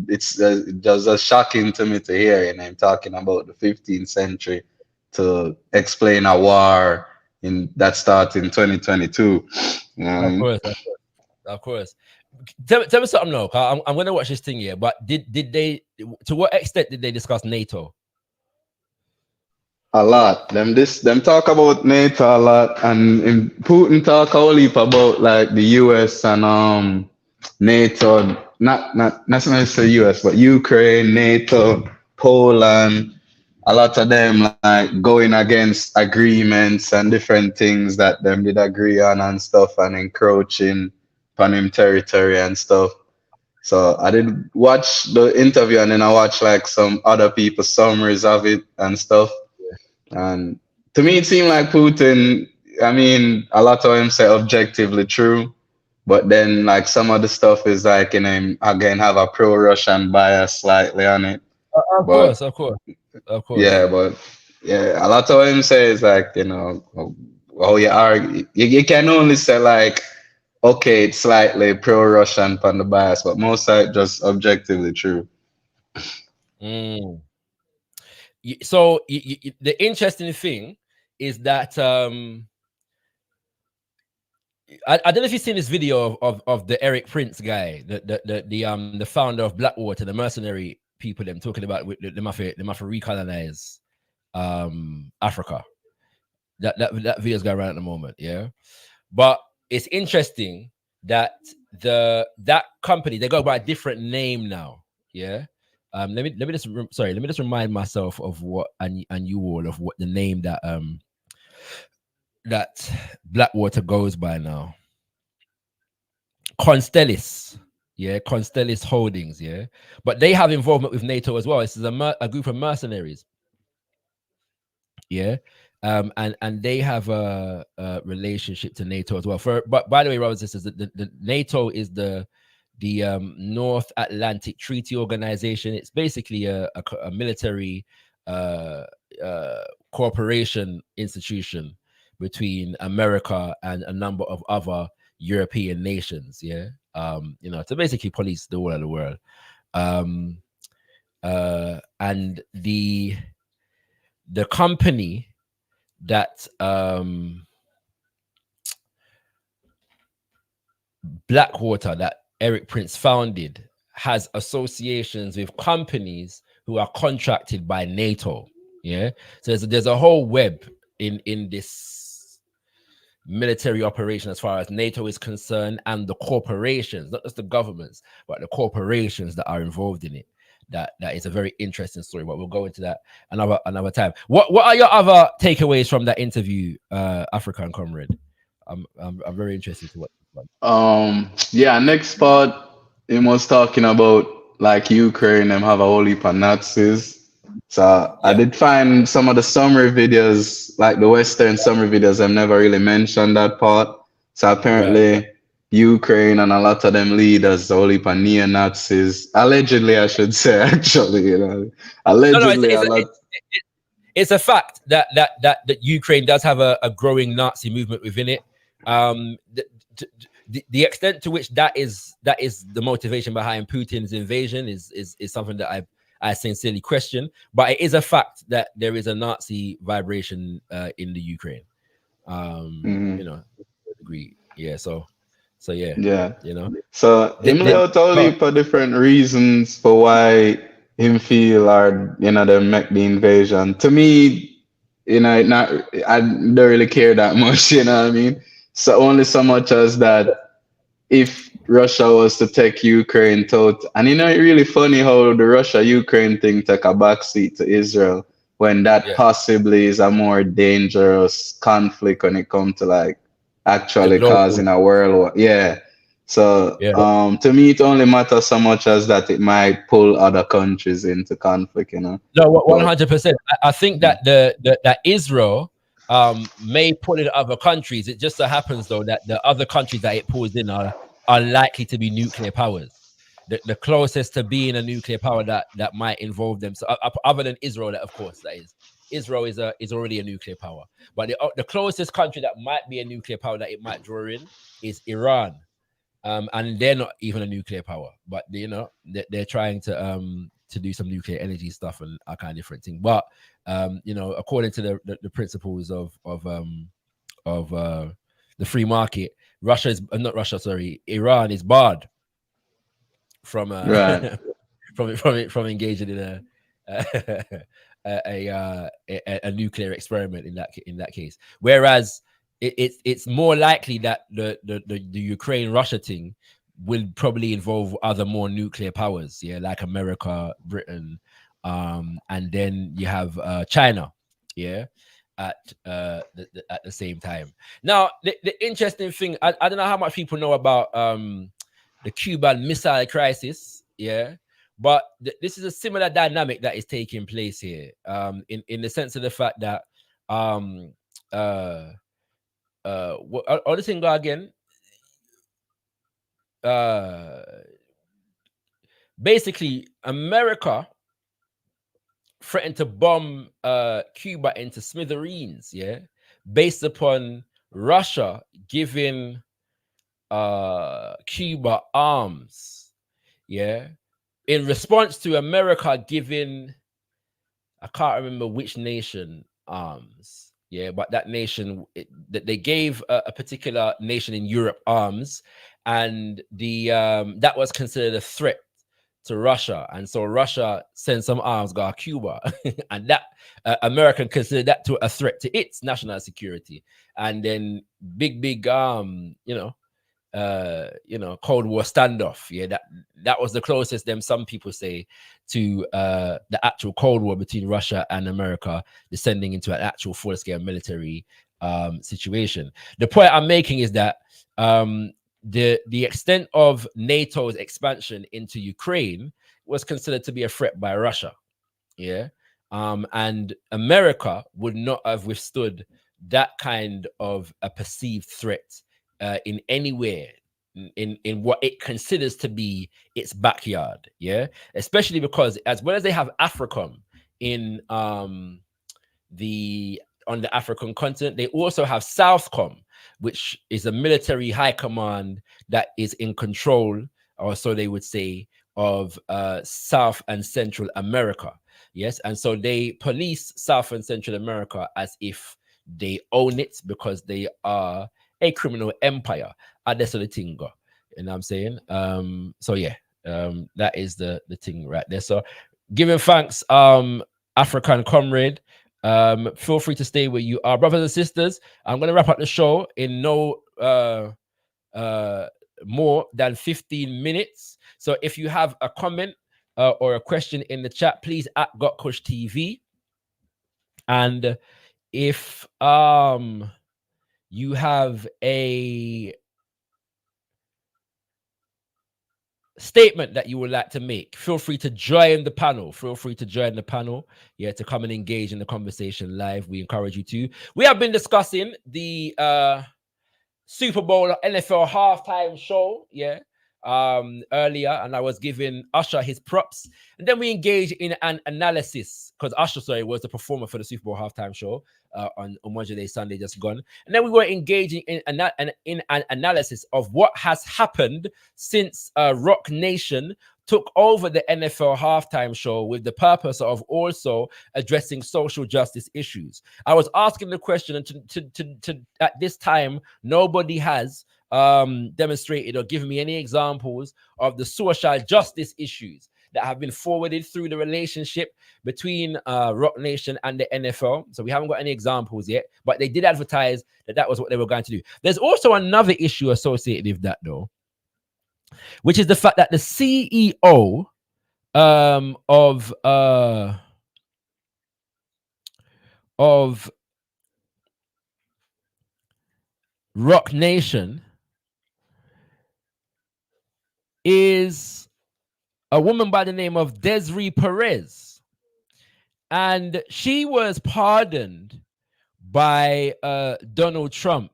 it's just shocking to me to hear, I'm talking about the 15th century to explain a war that started in 2022. Of course. Tell me something now, cause I'm gonna watch this thing here. But did they? To what extent did they discuss NATO? A lot. Them talk about NATO a lot, and Putin talk a whole heap about like the US and NATO, not necessarily US, but Ukraine, NATO, Poland. A lot of them like going against agreements and different things that them did agree on and stuff, and encroaching upon him territory and stuff. So I did watch the interview, and then I watched like some other people's summaries of it and stuff. And to me, it seemed like Putin, I mean, a lot of him say objectively true, but then like some of the stuff is like, you know, again have a pro-Russian bias slightly on it. Of But course, of course, of course. yeah, but yeah, a lot of what him say is like, you know, oh you argue, you can only say like, okay, it's slightly pro-Russian on the bias, but most of it just objectively true. Mm. So the interesting thing is that I don't know if you've seen this video of the Eric Prince guy, the founder of Blackwater, the mercenary people, them talking about the mafia recolonize Africa. That video's going around at the moment, yeah. But it's interesting that that company, they go by a different name now, yeah. Let me just remind myself of what and you all of what the name that Blackwater goes by now. Constellis, yeah, Constellis Holdings, yeah, but they have involvement with NATO as well. This is a group of mercenaries, yeah, and they have a relationship to NATO as well. But by the way, brothers and sisters, the NATO is the North Atlantic Treaty Organization. It's basically a military cooperation institution between America and a number of other European nations, yeah, you know, to basically police the whole of the world. And the company that Blackwater, that Eric Prince founded, has associations with companies who are contracted by NATO. Yeah, so there's a whole web in this military operation as far as NATO is concerned, and the corporations, not just the governments, but the corporations that are involved in it. That is a very interesting story, but we'll go into that another time. What are your other takeaways from that interview, African comrade? I'm very interested to what. Yeah, next part, he was talking about like Ukraine and have a whole heap of Nazis. So I did find some of the summary videos, like the Western summary videos, I've never really mentioned that part. So apparently Ukraine and a lot of them leaders, a whole heap of neo-Nazis. Allegedly, I should say, actually, you know. Allegedly, it's a fact that Ukraine does have a growing Nazi movement within it. The extent to which that is the motivation behind Putin's invasion is something that I sincerely question, but it is a fact that there is a Nazi vibration in the Ukraine. You know, agree. Yeah. So yeah. Yeah. You know. So him lay out all heap of different reasons for why him feel or you know they make the invasion. To me, you know, I don't really care that much. You know what I mean? So only so much as that if Russia was to take Ukraine out, and you know, it's really funny how the Russia-Ukraine thing took a backseat to Israel when that possibly is a more dangerous conflict when it comes to like actually causing a world war. Yeah. So to me, it only matters so much as that it might pull other countries into conflict. You know. No, 100%. I think that that Israel may pull in other countries. It just so happens though that the other countries that it pulls in are likely to be nuclear powers. The closest to being a nuclear power that might involve them. So other than Israel, that of course that is. Israel is already a nuclear power, but the closest country that might be a nuclear power that it might draw in is Iran, and they're not even a nuclear power, but you know they're trying to do some nuclear energy stuff and a kind of different thing. But you know, according to the principles of the free market, Iran is barred from from engaging in a nuclear experiment in that case. Whereas it's more likely that the Ukraine-Russia thing will probably involve other more nuclear powers, yeah, like America, Britain, and then you have China, yeah, at the same time. Now, the interesting thing, I don't know how much people know about the Cuban Missile Crisis, yeah, but this is a similar dynamic that is taking place here, in the sense of the fact that what other thing go again? basically America threatened to bomb Cuba into smithereens, yeah, based upon Russia giving Cuba arms, yeah, in response to America giving, I can't remember which nation arms, yeah, but that nation, that they gave a particular nation in Europe arms, and the that was considered a threat to Russia, and so Russia sent some arms got Cuba, and that America considered that to a threat to its national security, and then big Cold War standoff. Yeah, that was the closest them some people say to the actual Cold War between Russia and America descending into an actual full-scale military situation. The point I'm making is that the extent of NATO's expansion into Ukraine was considered to be a threat by Russia. Yeah. And America would not have withstood that kind of a perceived threat in anywhere in what it considers to be its backyard. Yeah. Especially because as well as they have AFRICOM in on the African continent, they also have Southcom, which is a military high command that is in control, or so they would say, of South and Central America. Yes, and so they police South and Central America as if they own it because they are a criminal empire. Adesoletingo, you know what I'm saying? So yeah, that is the thing right there. So giving thanks, African comrade. Feel free to stay where you are, brothers and sisters. I'm going to wrap up the show in no more than 15 minutes. So if you have a comment or a question in the chat, please at gotkushTV. And if you have a statement that you would like to make, feel free to join the panel. Yeah, to come and engage in the conversation live. We encourage you to. We have been discussing the Super Bowl NFL halftime show, yeah, earlier, and I was giving Usher his props, and then we engaged in an analysis because Usher, was the performer for the Super Bowl halftime show on Monday, Sunday just gone, and then we were engaging in an analysis of what has happened since Rock Nation took over the NFL halftime show with the purpose of also addressing social justice issues. I was asking the question, and to at this time, nobody has demonstrated or given me any examples of the social justice issues that have been forwarded through the relationship between Rock Nation and the NFL. So we haven't got any examples yet, but they did advertise that was what they were going to do. There's also another issue associated with that, though, which is the fact that the CEO of Rock Nation is a woman by the name of Desiree Perez, and she was pardoned by Donald Trump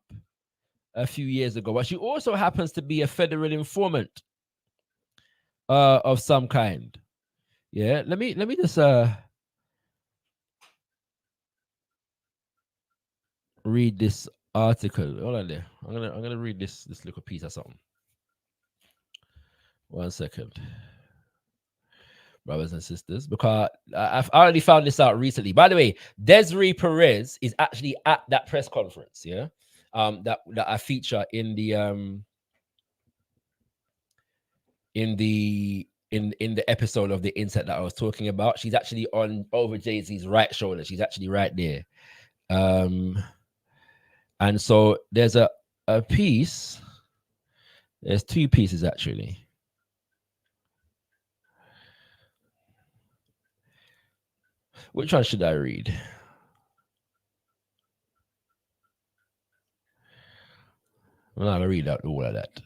a few years ago, but she also happens to be a federal informant of some kind. Yeah, let me just read this article. Hold on there. I'm gonna read this little piece of something. 1 second, brothers and sisters, because I've already found this out recently. By the way, Desiree Perez is actually at that press conference. Yeah, that I feature in the episode of the Inset that I was talking about. She's actually on over Jay-Z's right shoulder. She's actually right there. And so there's a piece. There's two pieces actually. Which one should I read? I'm not gonna read out all of that.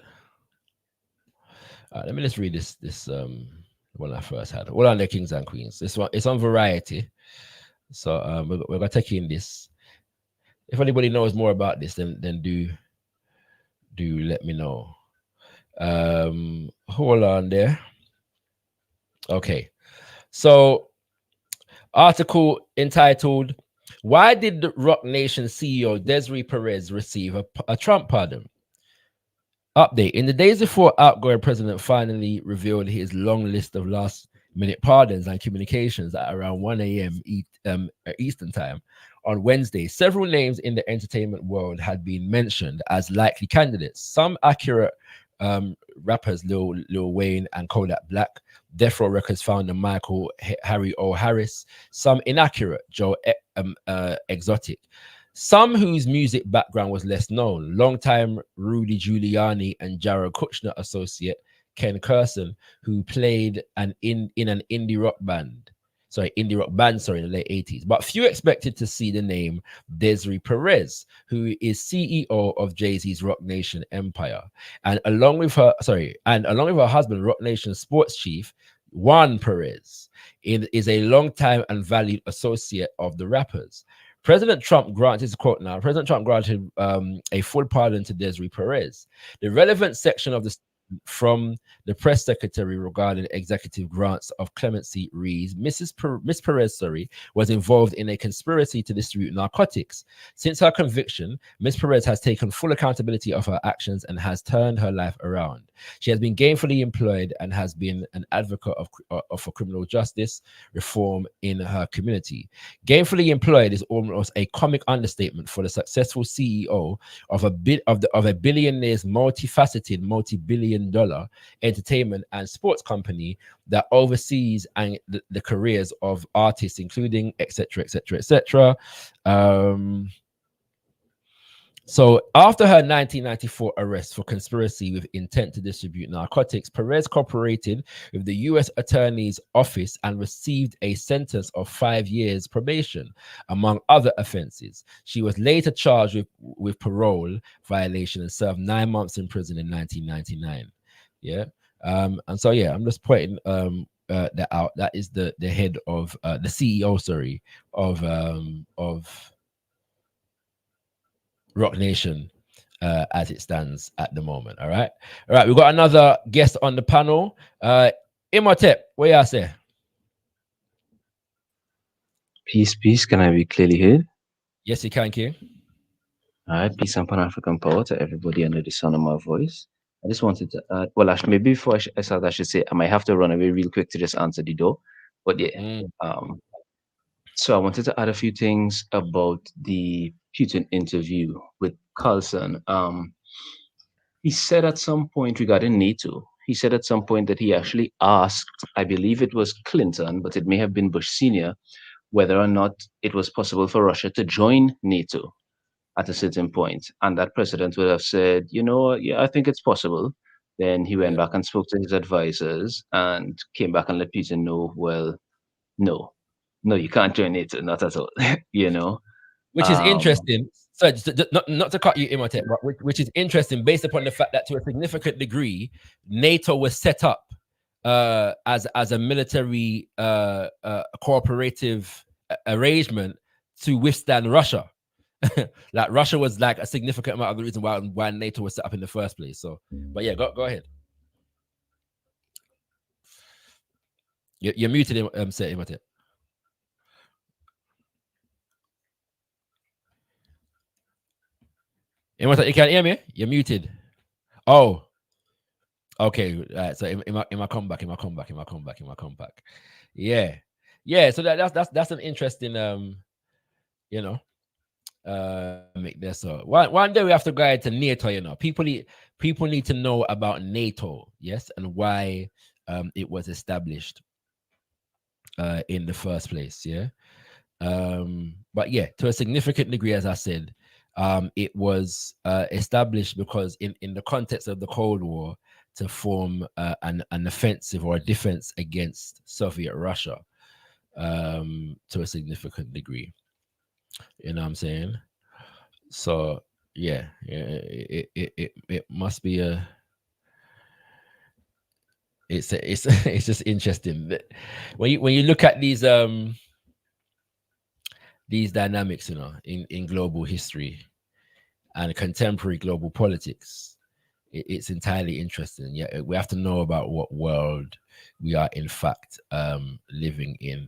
Let me just read this one I first had. All on the Kings and Queens. This one, it's on Variety. So we're gonna take in this. If anybody knows more about this, then do let me know. Hold on there. Okay. So, article entitled, "Why did the Rock Nation CEO Desiree Perez receive a Trump pardon?" Update. In the days before outgoing president finally revealed his long list of last-minute pardons and communications at around 1 a.m. Eastern time on Wednesday, several names in the entertainment world had been mentioned as likely candidates. Some accurate rappers Lil Wayne and Kodak Black, Death Row Records founder Michael Harry O. Harris, some inaccurate Joe Exotic, some whose music background was less known, longtime Rudy Giuliani and Jared Kushner associate Ken Curson, who played in an indie rock band in the late 80s. But few expected to see the name Desiree Perez, who is CEO of Jay-Z's Rock Nation empire, and along with her husband, Rock Nation sports chief Juan Perez, is a longtime and valued associate of the rappers. President Trump granted a full pardon to Desiree Perez. The relevant section of the from the press secretary regarding executive grants of clemency reads, Miss Perez, was involved in a conspiracy to distribute narcotics. Since her conviction, Miss Perez has taken full accountability of her actions and has turned her life around. She has been gainfully employed and has been an advocate for criminal justice reform in her community. Gainfully employed is almost a comic understatement for the successful CEO of a billionaire's multifaceted, multi-billion-dollar entertainment and sports company that oversees the careers of artists, including etc. So after her 1994 arrest for conspiracy with intent to distribute narcotics, Perez cooperated with the U.S. Attorney's Office and received a sentence of 5 years probation, among other offenses. She was later charged with parole violation and served 9 months in prison in 1999. Yeah. And so, yeah, I'm just pointing that out. That is the head of the CEO, of Rock Nation as it stands at the moment. All right. We've got another guest on the panel. Imhotep, what you say? Peace. Can I be clearly heard? Yes, you can, Q. All right. Peace and Pan-African power to everybody under the sound of my voice. I just wanted to well, actually, maybe before I start, I should say I might have to run away real quick to just answer the door. But yeah, so I wanted to add a few things about the Putin interview with Carlson. He said at some point regarding NATO, he said at some point that he actually asked, I believe it was Clinton, but it may have been Bush Sr., whether or not it was possible for Russia to join NATO at a certain point. And that president would have said, yeah, I think it's possible. Then he went back and spoke to his advisors and came back and let Putin know, well, no, you can't join NATO, not at all, Which is interesting. So not to cut you, Imhotep, but which is interesting based upon the fact that to a significant degree, NATO was set up as a military cooperative arrangement to withstand Russia. Like Russia was like a significant amount of the reason why NATO was set up in the first place. So, but yeah, go ahead. You're muted, Imhotep. You can't hear me? You're muted. Oh, okay. Right. So in my comeback. Yeah. So that's an interesting make this. So one day we have to go into NATO. People need to know about NATO, yes, and why it was established in the first place. Yeah. But yeah, to a significant degree, as I said, it was established because in the context of the Cold War to form an offensive or a defense against Soviet Russia to a significant degree. You know what I'm saying? So yeah, it must be it's just interesting that when you look at these dynamics, in global history and contemporary global politics, it's entirely interesting. Yeah, we have to know about what world we are in fact living in,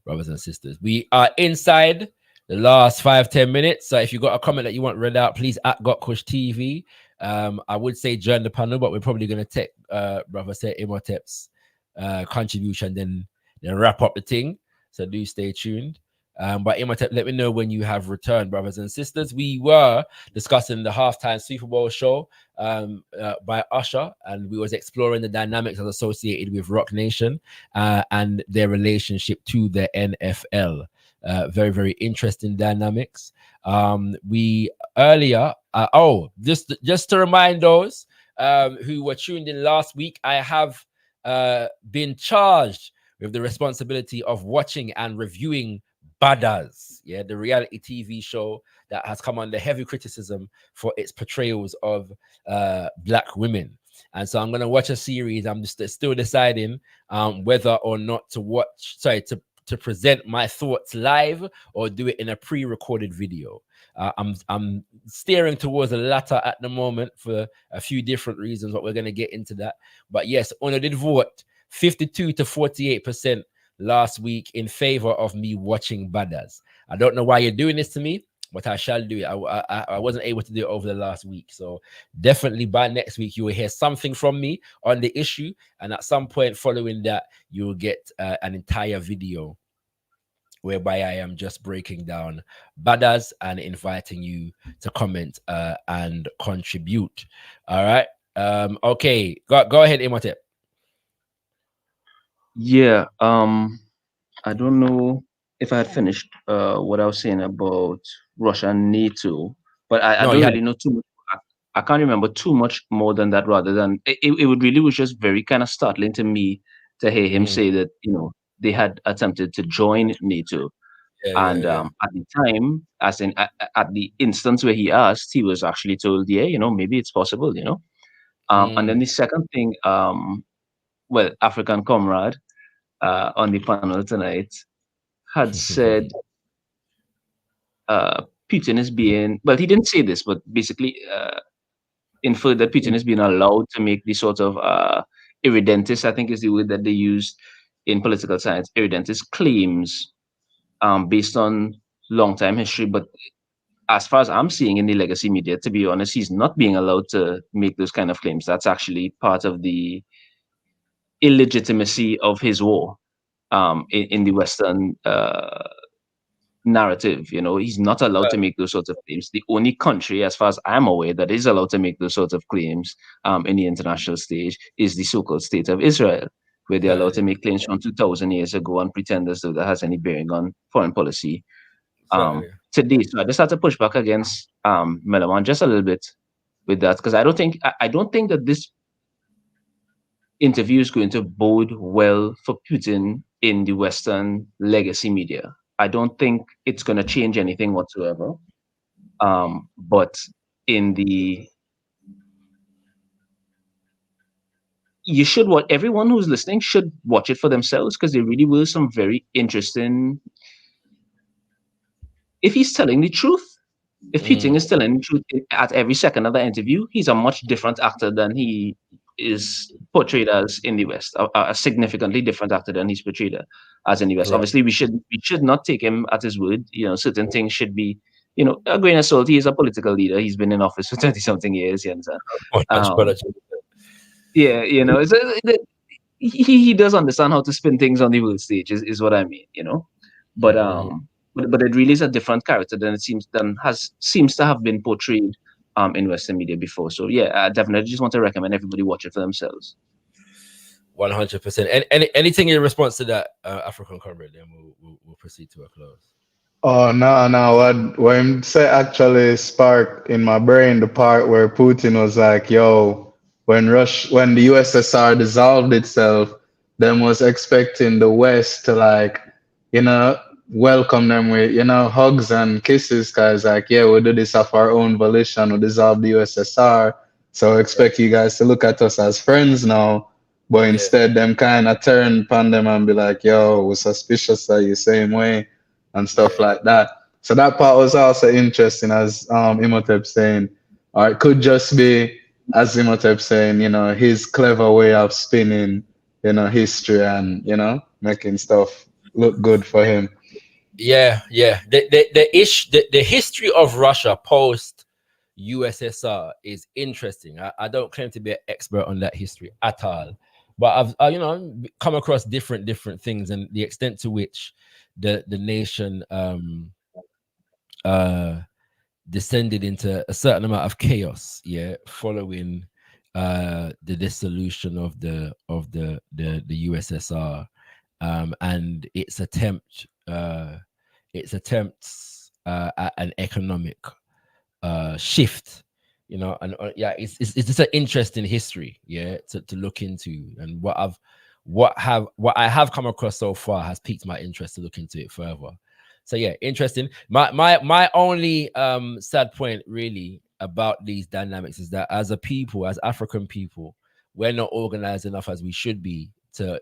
brothers and sisters. We are inside the last 5-10 minutes. So if you got a comment that you want read out, please at gotkushTV. I would say join the panel, but we're probably going to take brother say Imhotep's contribution, then wrap up the thing. So do stay tuned. But Imhotep, let me know when you have returned, brothers and sisters. We were discussing the halftime Super Bowl show by Usher, and we was exploring the dynamics associated with Rock Nation and their relationship to the NFL. Very, very interesting dynamics. We earlier, just to remind those who were tuned in last week, I have been charged with the responsibility of watching and reviewing Badass, the reality TV show that has come under heavy criticism for its portrayals of black women. And so I'm going to watch a series. I'm just still deciding whether or not to present my thoughts live or do it in a pre-recorded video. I'm steering towards the latter at the moment for a few different reasons, but we're going to get into that. But yes, Ona did vote 52 to 48% last week in favor of me watching Badass. I don't know why you're doing this to me, but I shall do it. I wasn't able to do it over the last week. So definitely by next week, you will hear something from me on the issue. And at some point following that, you will get an entire video whereby I am just breaking down Badass and inviting you to comment and contribute. All right. Okay. Go ahead, Imhotep. Yeah, I don't know if I had finished what I was saying about Russia and NATO, but I don't really know too much. I can't remember too much more than that, rather than it would really was just very kind of startling to me to hear him say that, they had attempted to join NATO. At the time, as in at the instance where he asked, he was actually told, maybe it's possible, And then the second thing, well, African comrade on the panel tonight had said Putin is being, well, he didn't say this, but basically inferred that Putin is being allowed to make the sort of irredentist, I think is the word that they used in political science, irredentist claims based on long-time history. But as far as I'm seeing in the legacy media, to be honest, he's not being allowed to make those kind of claims. That's actually part of the illegitimacy of his war in the Western narrative. He's not allowed to make those sorts of claims. The only country, as far as I'm aware, that is allowed to make those sorts of claims in the international stage is the so-called State of Israel, where they're allowed to make claims from 2,000 years ago and pretend as though that has any bearing on foreign policy today. So I just had to push back against Melaman just a little bit with that, because I don't think that this interview is going to bode well for Putin in the Western legacy media. I don't think it's going to change anything whatsoever. But everyone who's listening should watch it for themselves, because there really were some very interesting. If he's telling the truth, if Putin is telling the truth at every second of the interview, he's a much different actor than he is portrayed as in the West. A significantly different actor than he's portrayed as in the West. Right. Obviously, we should not take him at his word. Certain things should be, a grain of salt. He is a political leader. He's been in office for 20-something years. You understand? He does understand how to spin things on the world stage. Is what I mean. But it really is a different character than it seems to have been portrayed in Western media before. So yeah, I definitely just want to recommend everybody watch it for themselves. 100%. And anything in response to that, African comrade, then we'll proceed to a close. Oh no! What say actually sparked in my brain the part where Putin was like, "Yo, when the USSR dissolved itself, them was expecting the West to welcome them with hugs and kisses, cause we'll do this of our own volition, we'll dissolve the USSR, so expect you guys to look at us as friends now." But instead them kind of turn upon them and be like, "Yo, we're suspicious of you same way," and stuff like that. So that part was also interesting, as Imhotep saying, or it could just be Azimuth saying, his clever way of spinning, history and, making stuff look good for him. Yeah. The history of Russia post USSR is interesting. I don't claim to be an expert on that history at all, but I've come across different things, and the extent to which the nation descended into a certain amount of chaos, following the dissolution of the USSR, and its attempts at an economic shift, and it's just an interesting history, to look into, and what I have come across so far has piqued my interest to look into it further. So interesting. My only sad point really about these dynamics is that as a people, as African people, we're not organized enough as we should be to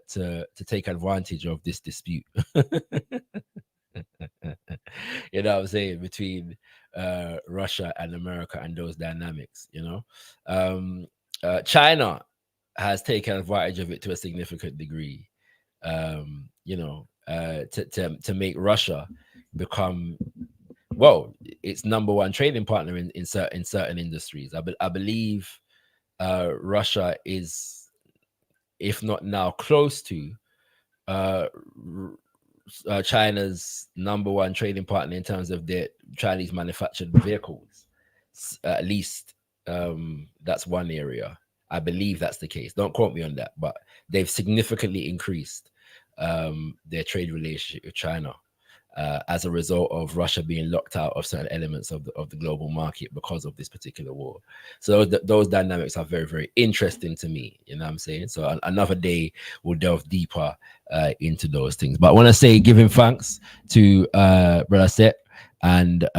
take advantage of this dispute. You know what I'm saying, between Russia and America and those dynamics. China has taken advantage of it to a significant degree, to make Russia become, well, its number one trading partner in certain industries. I believe Russia is, if not now, close to China's number one trading partner in terms of their Chinese manufactured vehicles. At least that's one area. I believe that's the case. Don't quote me on that, but they've significantly increased their trade relationship with China as a result of Russia being locked out of certain elements of the global market because of this particular war. So those dynamics are very, very interesting to me. You know what I'm saying? So another day we'll delve deeper into those things. But I want to say, giving thanks to Brother Seth and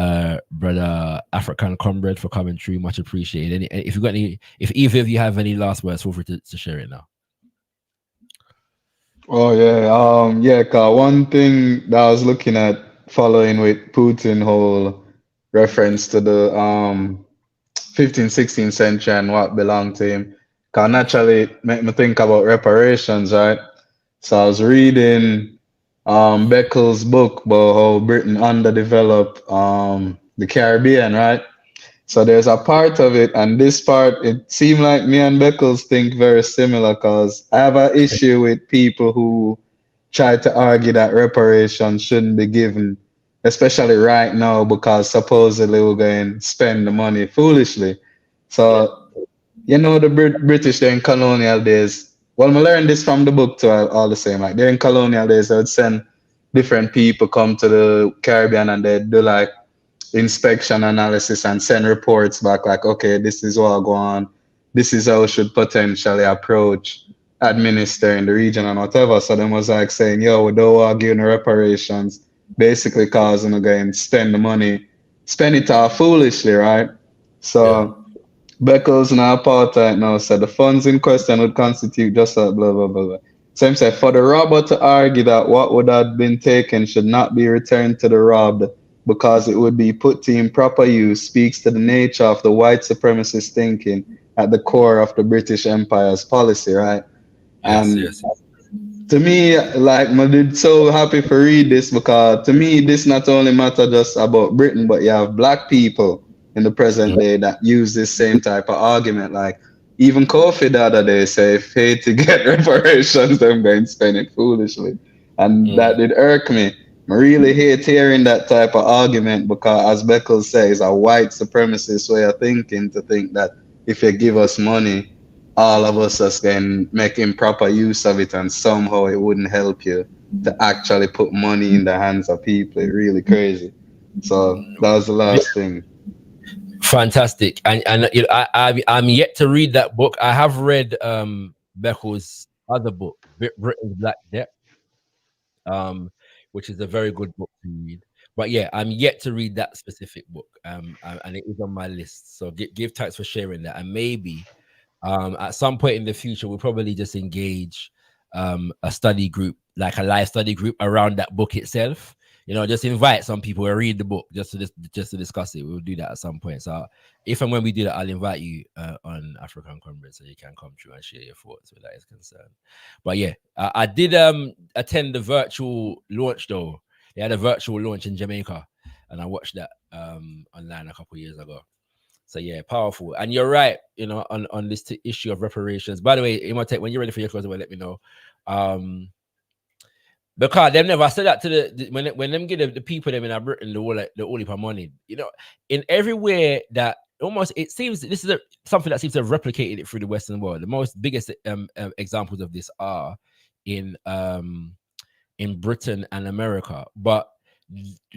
Brother African Comrade for coming through. Much appreciated. And if either of you have any last words, feel free to share it now. Oh yeah, cause one thing that I was looking at following with Putin whole reference to the 15th, 16th century and what belonged to him, cause naturally make me think about reparations, right? So I was reading Beckles' book about how Britain underdeveloped the Caribbean, right? So there's a part of it, and this part, it seemed like me and Beckles think very similar, because I have an issue with people who try to argue that reparations shouldn't be given, especially right now, because supposedly we're going to spend the money foolishly. So, the British, they're in colonial days. Well, I learned this from the book too, all the same. Like, they're in colonial days, they would send different people come to the Caribbean, and they'd do like inspection analysis and send reports back like, okay, this is what go on, this is how we should potentially approach administering the region and whatever. So them was like saying, yo, we don't want to give no reparations, basically causing again spend the money, spend it all foolishly, right? So Beckles and apartheid now said the funds in question would constitute just like blah blah blah blah. So him said, for the robber to argue that what would have been taken should not be returned to the robbed because it would be put to improper use speaks to the nature of the white supremacist thinking at the core of the British Empire's policy, right? Yes. To me, like, I'm so happy to read this, because to me, this not only matter just about Britain, but you have black people in the present day that use this same type of argument. Like, even Kofi the other day say, if Haiti get reparations, them going to spend it foolishly. And that did irk me. I really hate hearing that type of argument, because, as Beckles says, a white supremacist way of thinking, to think that if you give us money, all of us can make improper use of it, and somehow it wouldn't help you to actually put money in the hands of people. It's really crazy. So that was the last thing. Fantastic. And I'm yet to read that book. I have read Beckles' other book, Britain's Black Debt, which is a very good book to read. But yeah, I'm yet to read that specific book, and it is on my list. So give thanks for sharing that. And maybe at some point in the future, we'll probably just engage a study group, like a live study group around that book itself, just invite some people and read the book just to discuss it. We'll do that at some point. So if and when we do that, I'll invite you on African Congress so you can come through and share your thoughts where that is concerned. But yeah, I did attend the virtual launch though. They had a virtual launch in Jamaica, and I watched that online a couple of years ago. So yeah, powerful. And you're right, on this issue of reparations. By the way, Imhotep, when you're ready for your closing, let me know. Because them never said that to when them give the people them in Britain the all heap of money. In everywhere that almost it seems this is something that seems to have replicated it through the Western world. The most biggest examples of this are in Britain and America, but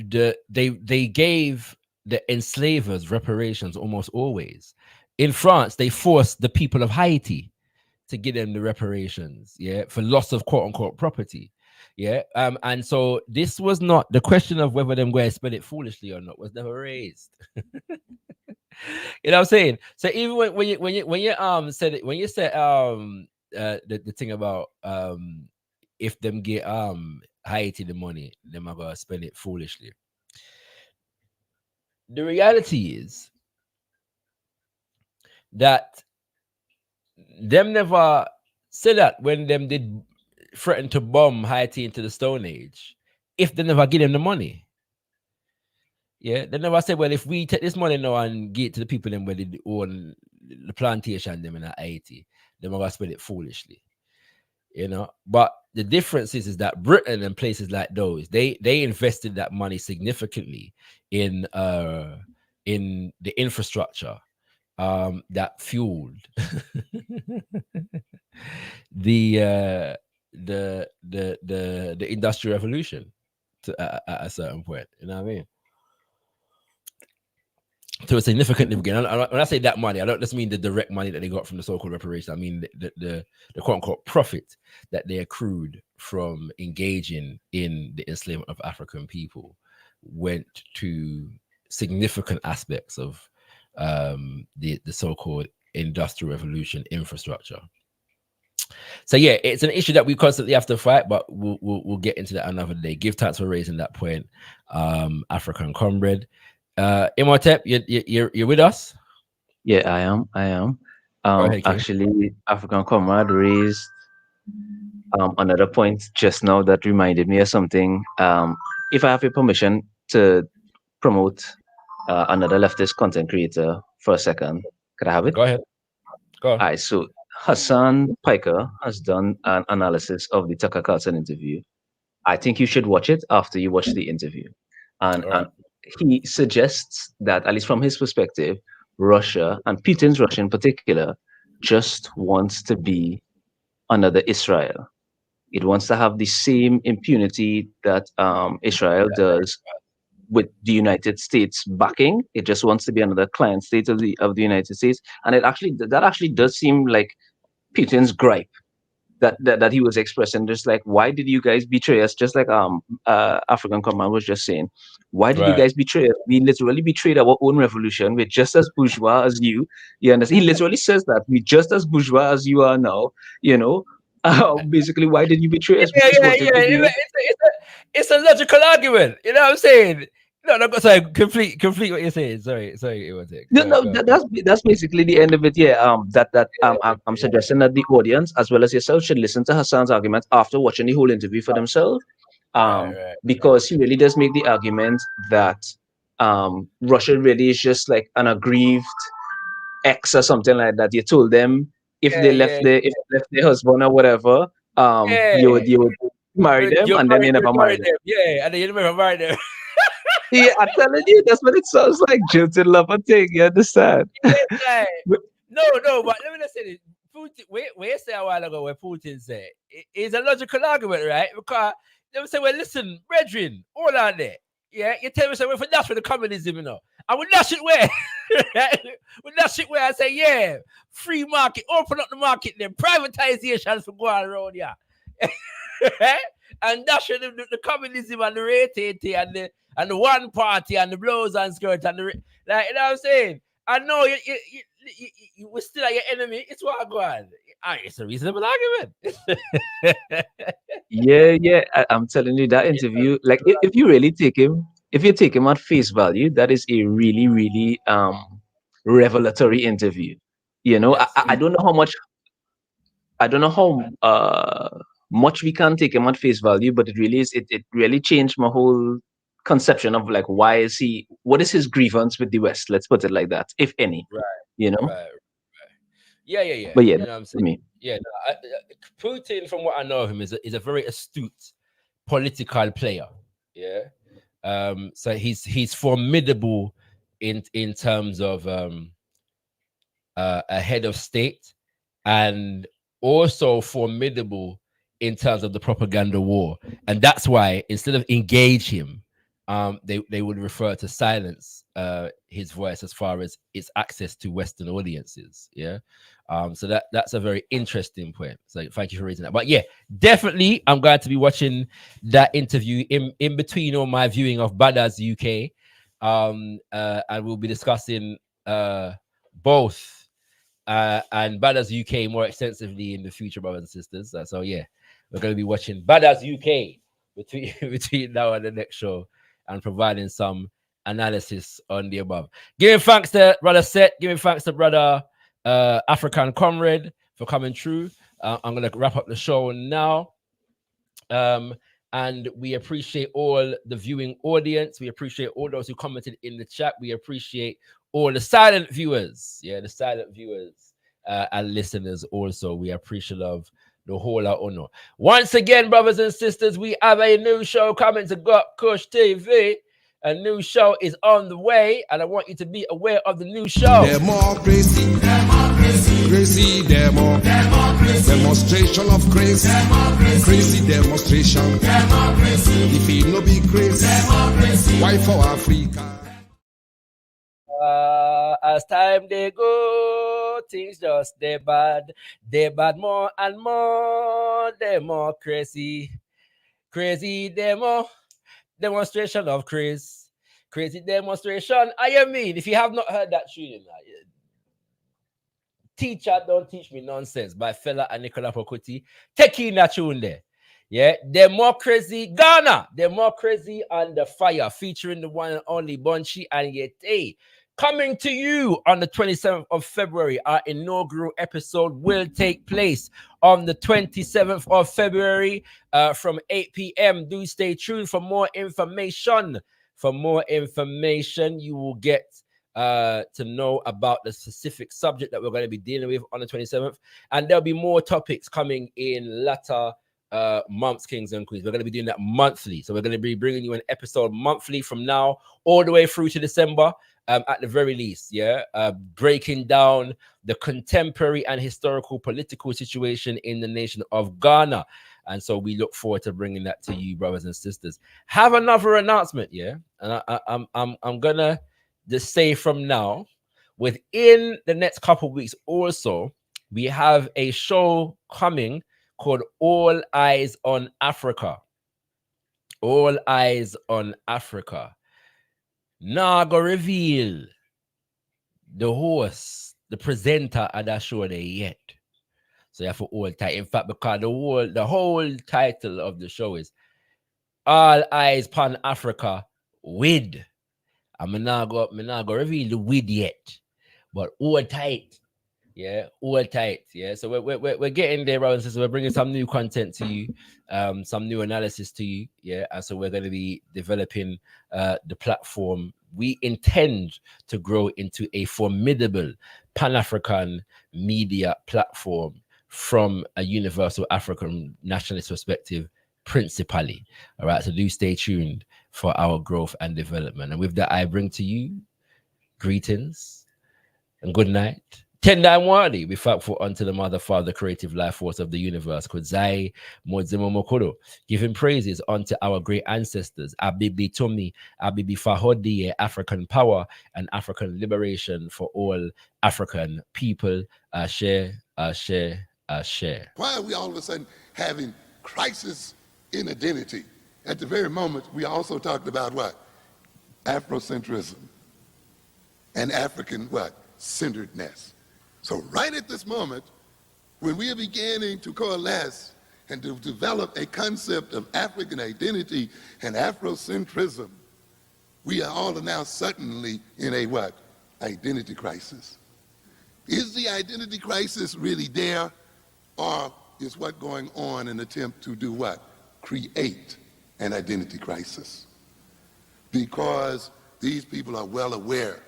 they gave the enslavers reparations almost always. In France, they forced the people of Haiti to give them the reparations, for loss of quote unquote property. And so this was not the question of whether them guys spend it foolishly or not was never raised. You know what I'm saying? So even when you said it, when you said the thing about if them get Haiti the money, them are gonna spend it foolishly. The reality is that them never said that when them did threaten to bomb Haiti into the Stone Age, if they never give them the money. They never said, well, if we take this money now and give it to the people them where they own the plantation them in Haiti, they're gonna spend it foolishly. But the difference is that Britain and places like those, they invested that money significantly in the infrastructure that fueled the industrial revolution at a certain point. You know what I mean? To a significant degree. When I say that money, I don't just mean the direct money that they got from the so-called reparation. I mean the quote-unquote profit that they accrued from engaging in the enslavement of African people went to significant aspects of the so-called industrial revolution infrastructure. So yeah, it's an issue that we constantly have to fight, but we'll get into that another day. Give thanks for raising that point, African comrade. Imhotep, you're with us? Yeah, I am. Actually, African comrade raised another point just now that reminded me of something. If I have your permission to promote another leftist content creator for a second, could I have it? Go ahead. Go on. All right, so Hassan Piker has done an analysis of the Tucker Carlson interview. I think you should watch it after you watch the interview. And he suggests that, at least from his perspective, Russia, and Putin's Russia in particular, just wants to be another Israel. It wants to have the same impunity that Israel does with the United States backing. It just wants to be another client state of the United States. And that actually does seem like Putin's gripe that he was expressing, just like, why did you guys betray us? Just like African Command was just saying, why did you guys betray us? We literally betrayed our own revolution. We're just as bourgeois as you. You understand? He literally says that we're just as bourgeois as you are now. Basically, why did you betray us? It's a logical argument. You know what I'm saying? No, sorry, complete what you're saying. Sorry, it was it. That's basically the end of it. Yeah. I'm suggesting that the audience, as well as yourself, should listen to Hassan's argument after watching the whole interview for themselves. Because he really does make the argument that Russia really is just like an aggrieved ex or something like that. You told them if they left their husband or whatever, you would marry them, and then you never married them. Yeah, and then you never married them. Yeah, I'm telling you, that's what it sounds like. Jilted lover thing, you understand? No, but let me just say this. Putin, we say a while ago where Putin said it's a logical argument, right? Because they say, well, listen, brethren, all out there. Yeah, you tell me something for that's for the communism, And we dash it where? We dash it where I say, yeah, free market, open up the market, then privatization for going around, yeah. And that's the communism and the rate and the one party and the blows and skirts and the you know what I'm saying? I know you you were still like your enemy. It's what I go on. It's a reasonable argument. Yeah. I'm telling you that interview. Like, if you really take him, if you take him at face value, that is a really, really revelatory interview. You know, Yes. I don't know how much. I don't know how much we can take him at face value, but it really is. It really changed my whole conception of like what is his grievance with the West? Let's put it like that, if any. Right. You know. Right. Yeah. But yeah, You know what I'm for saying? me. Yeah. No, Putin, from what I know of him, is a very astute political player. Yeah. So he's formidable in terms of a head of state, and also formidable in terms of the propaganda war. And that's why instead of engage him, they would refer to silence his voice as far as its access to Western audiences. Yeah. So that's a very interesting point. So thank you for raising that. But yeah, definitely I'm going to be watching that interview in between all my viewing of Bada's UK. And we'll be discussing both and Bada's UK more extensively in the future, brothers and sisters. So yeah, we're going to be watching Bada's UK between now and the next show, and providing some analysis on the above. Giving thanks to brother Seth, giving thanks to brother African Comrade for coming through. I'm going to wrap up the show now. And we appreciate all the viewing audience. We appreciate all those who commented in the chat. We appreciate all the silent viewers. Yeah, the silent viewers and listeners also. We appreciate of the whole lot honor. Once again, brothers and sisters, we have a new show coming to gotkushTV. A new show is on the way, and I want you to be aware of the new show. Democracy, crazy demonstration of crazy, crazy demonstration. If it no be crazy, why for Africa? As time they go, things just they bad more and more. Democracy, crazy demonstration of crazy demonstration. I mean, if you have not heard that tune, Teacher Don't Teach Me Nonsense by Fela and Nicola Pokuti, take in that tune there. Yeah, Democracy Ghana, Democracy Under Fire, featuring the one and only Bonchi and Yete. Coming to you on the 27th of February. Our inaugural episode will take place on the 27th of February from 8 p.m. Do stay tuned for more information. For more information, you will get to know about the specific subject that we're going to be dealing with on the 27th. And there'll be more topics coming in latter months, kings and queens. We're going to be doing that monthly. So we're going to be bringing you an episode monthly from now all the way through to December. At the very least, yeah, breaking down the contemporary and historical political situation in the nation of Ghana. And so we look forward to bringing that to you, brothers and sisters. Have another announcement, yeah, and I'm gonna just say from now, within the next couple of weeks, also we have a show coming called All Eyes on Africa. All Eyes on Africa. Now I go reveal the host, the presenter of that show there yet. So you have to hold tight. In fact, because the whole title of the show is All Eyes Pan Africa with. I'm not go reveal the with yet. But hold tight. Yeah, hold tight. Yeah. So we're getting there, brothers and sisters. We're bringing some new content to you, some new analysis to you. Yeah. And so we're going to be developing the platform. We intend to grow into a formidable Pan-African media platform from a universal African nationalist perspective, principally. All right. So do stay tuned for our growth and development. And with that, I bring to you greetings and good night. Tendai Mwali, we thankful unto the Mother, Father, creative life force of the universe. Kudzai Modzimo Mokoro, giving praises unto our great ancestors. Abibi Tumi, Abibi Fahodi, African power and African liberation for all African people. Ashe, Ashe, Ashe. Why are we all of a sudden having crisis in identity? At the very moment, we also talked about what? Afrocentrism and African what? centeredness. So right at this moment, when we are beginning to coalesce and to develop a concept of African identity and Afrocentrism, we are all now suddenly in a what? Identity crisis. Is the identity crisis really there, or is what going on an attempt to do what? Create an identity crisis? Because these people are well aware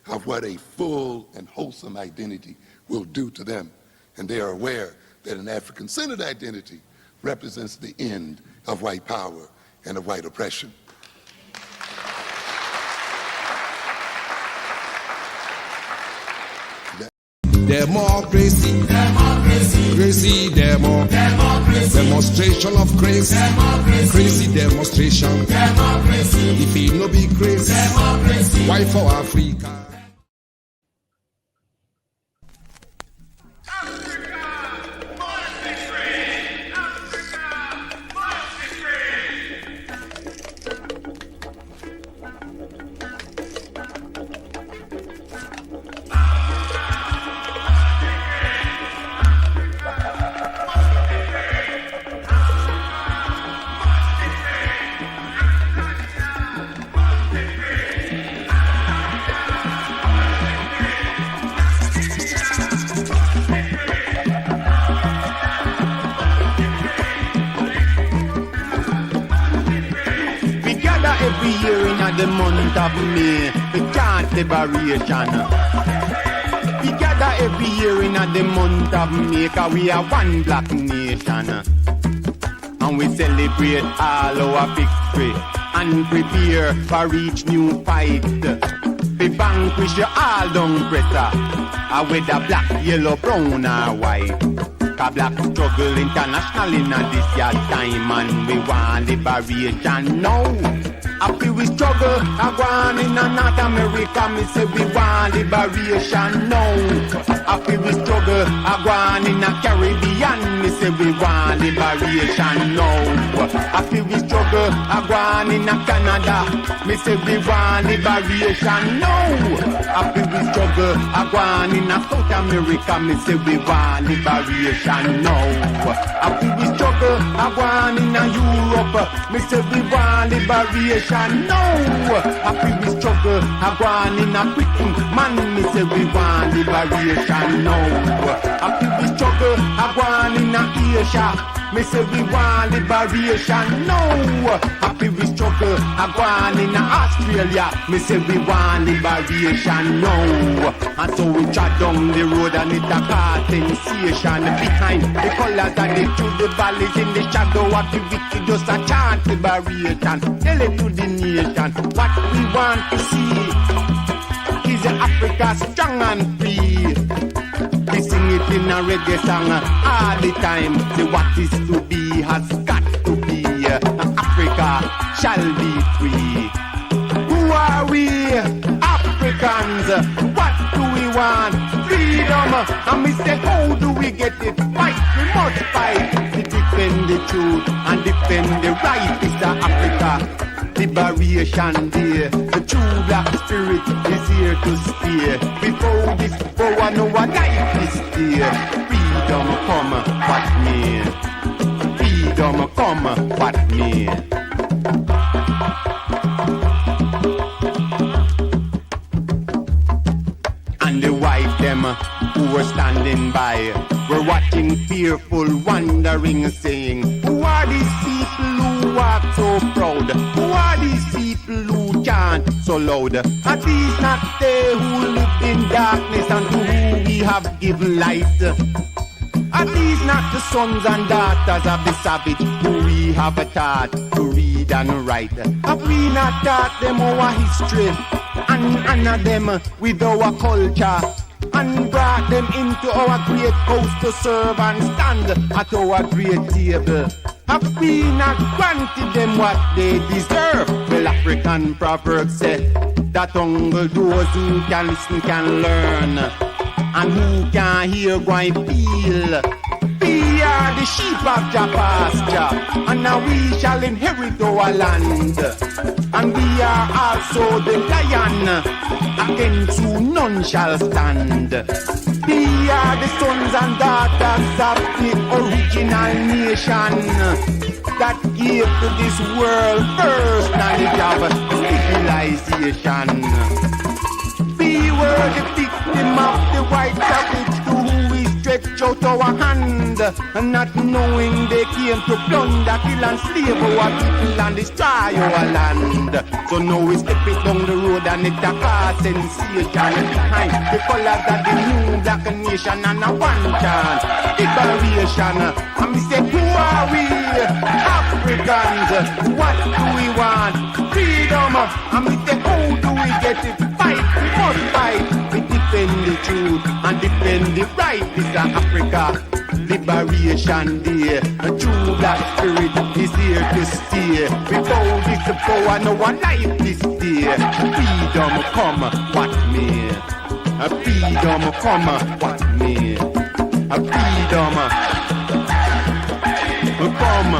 of what a full and wholesome identity will do to them. And they are aware that an African-centered identity represents the end of white power and of white oppression. Democracy, crazy demonstration of grace, crazy demonstration. If it no be grace, why for Africa? Every year in the month of May, we chant liberation. We gather every year in the month of May, 'cause we are one black nation. And we celebrate all our victory and prepare for each new fight. We vanquish all down pressure, whether black, yellow, brown or white. 'Cause black struggle international in this year time, and we want liberation now. After we struggle, I want in North America, me say we want liberation now. After we struggle, I want in the Caribbean, me say we want liberation now. After we struggle, I want in Canada, me say we want liberation now. After we struggle, I want in South America, me say we want liberation now. After we struggle, I want in Europe, me say we want liberation now. After we struggle, I want in Britain, man, me say we want liberation now. After we struggle, I want in Asia, me say we want liberation now. After we struggle, I want in Australia, me say we want liberation now. And so we trot down the road and it's a car sensation. Behind the colors and the through the valleys in the shadow of the wicked, just a chant liberation. Tell it to the nation, what we want to see is Africa strong and free. We sing it in a reggae song all the time. The what is to be has got to be. Africa shall be free. Who are we? Africans. What do we want? Freedom. And we say, how do we get it? Fight. We must fight to defend the truth and defend the right. It's the Africa Liberation Day. The true black spirit is here to stay. Before this power, no one life is dear. Freedom come, what me? Freedom come, what me? And the white them who were standing by were watching fearful, wondering, saying, who are these people who walk so proud? Who are these people who chant so loud? Are these not they who live in darkness and to whom we have given light? Are these not the sons and daughters of the savage who we have taught to read and write? Have we not taught them our history and honor them with our culture? And brought them into our great house to serve and stand at our great table? Have we not granted them what they deserve? Well, African proverbs say that only those who can listen can learn, and who can hear go and feel. We are the sheep of Jah pasture, and now we shall inherit our land. And we are also the lion, against who none shall stand. We are the sons and daughters of the original nation that gave to this world first knowledge of civilization. We were the victim of the white savage to whom we stretched out our hand, and not knowing they came to plunder, kill and slave our people and destroy our land. So now we step it down the road and it a cause sensation behind the colors of the new black nation and a one chance liberation. And we say, who are we? Africans. What do we want? Freedom. And we say, how do we get it? Fight, we must fight. We defend the truth and defend the right. This is Africa Liberation Day. A true black spirit is here to stay. We bow this power, no one life this day. Freedom come, what me? A freedom come, what me? A freedom come,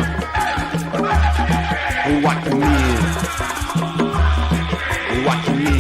what me? What me?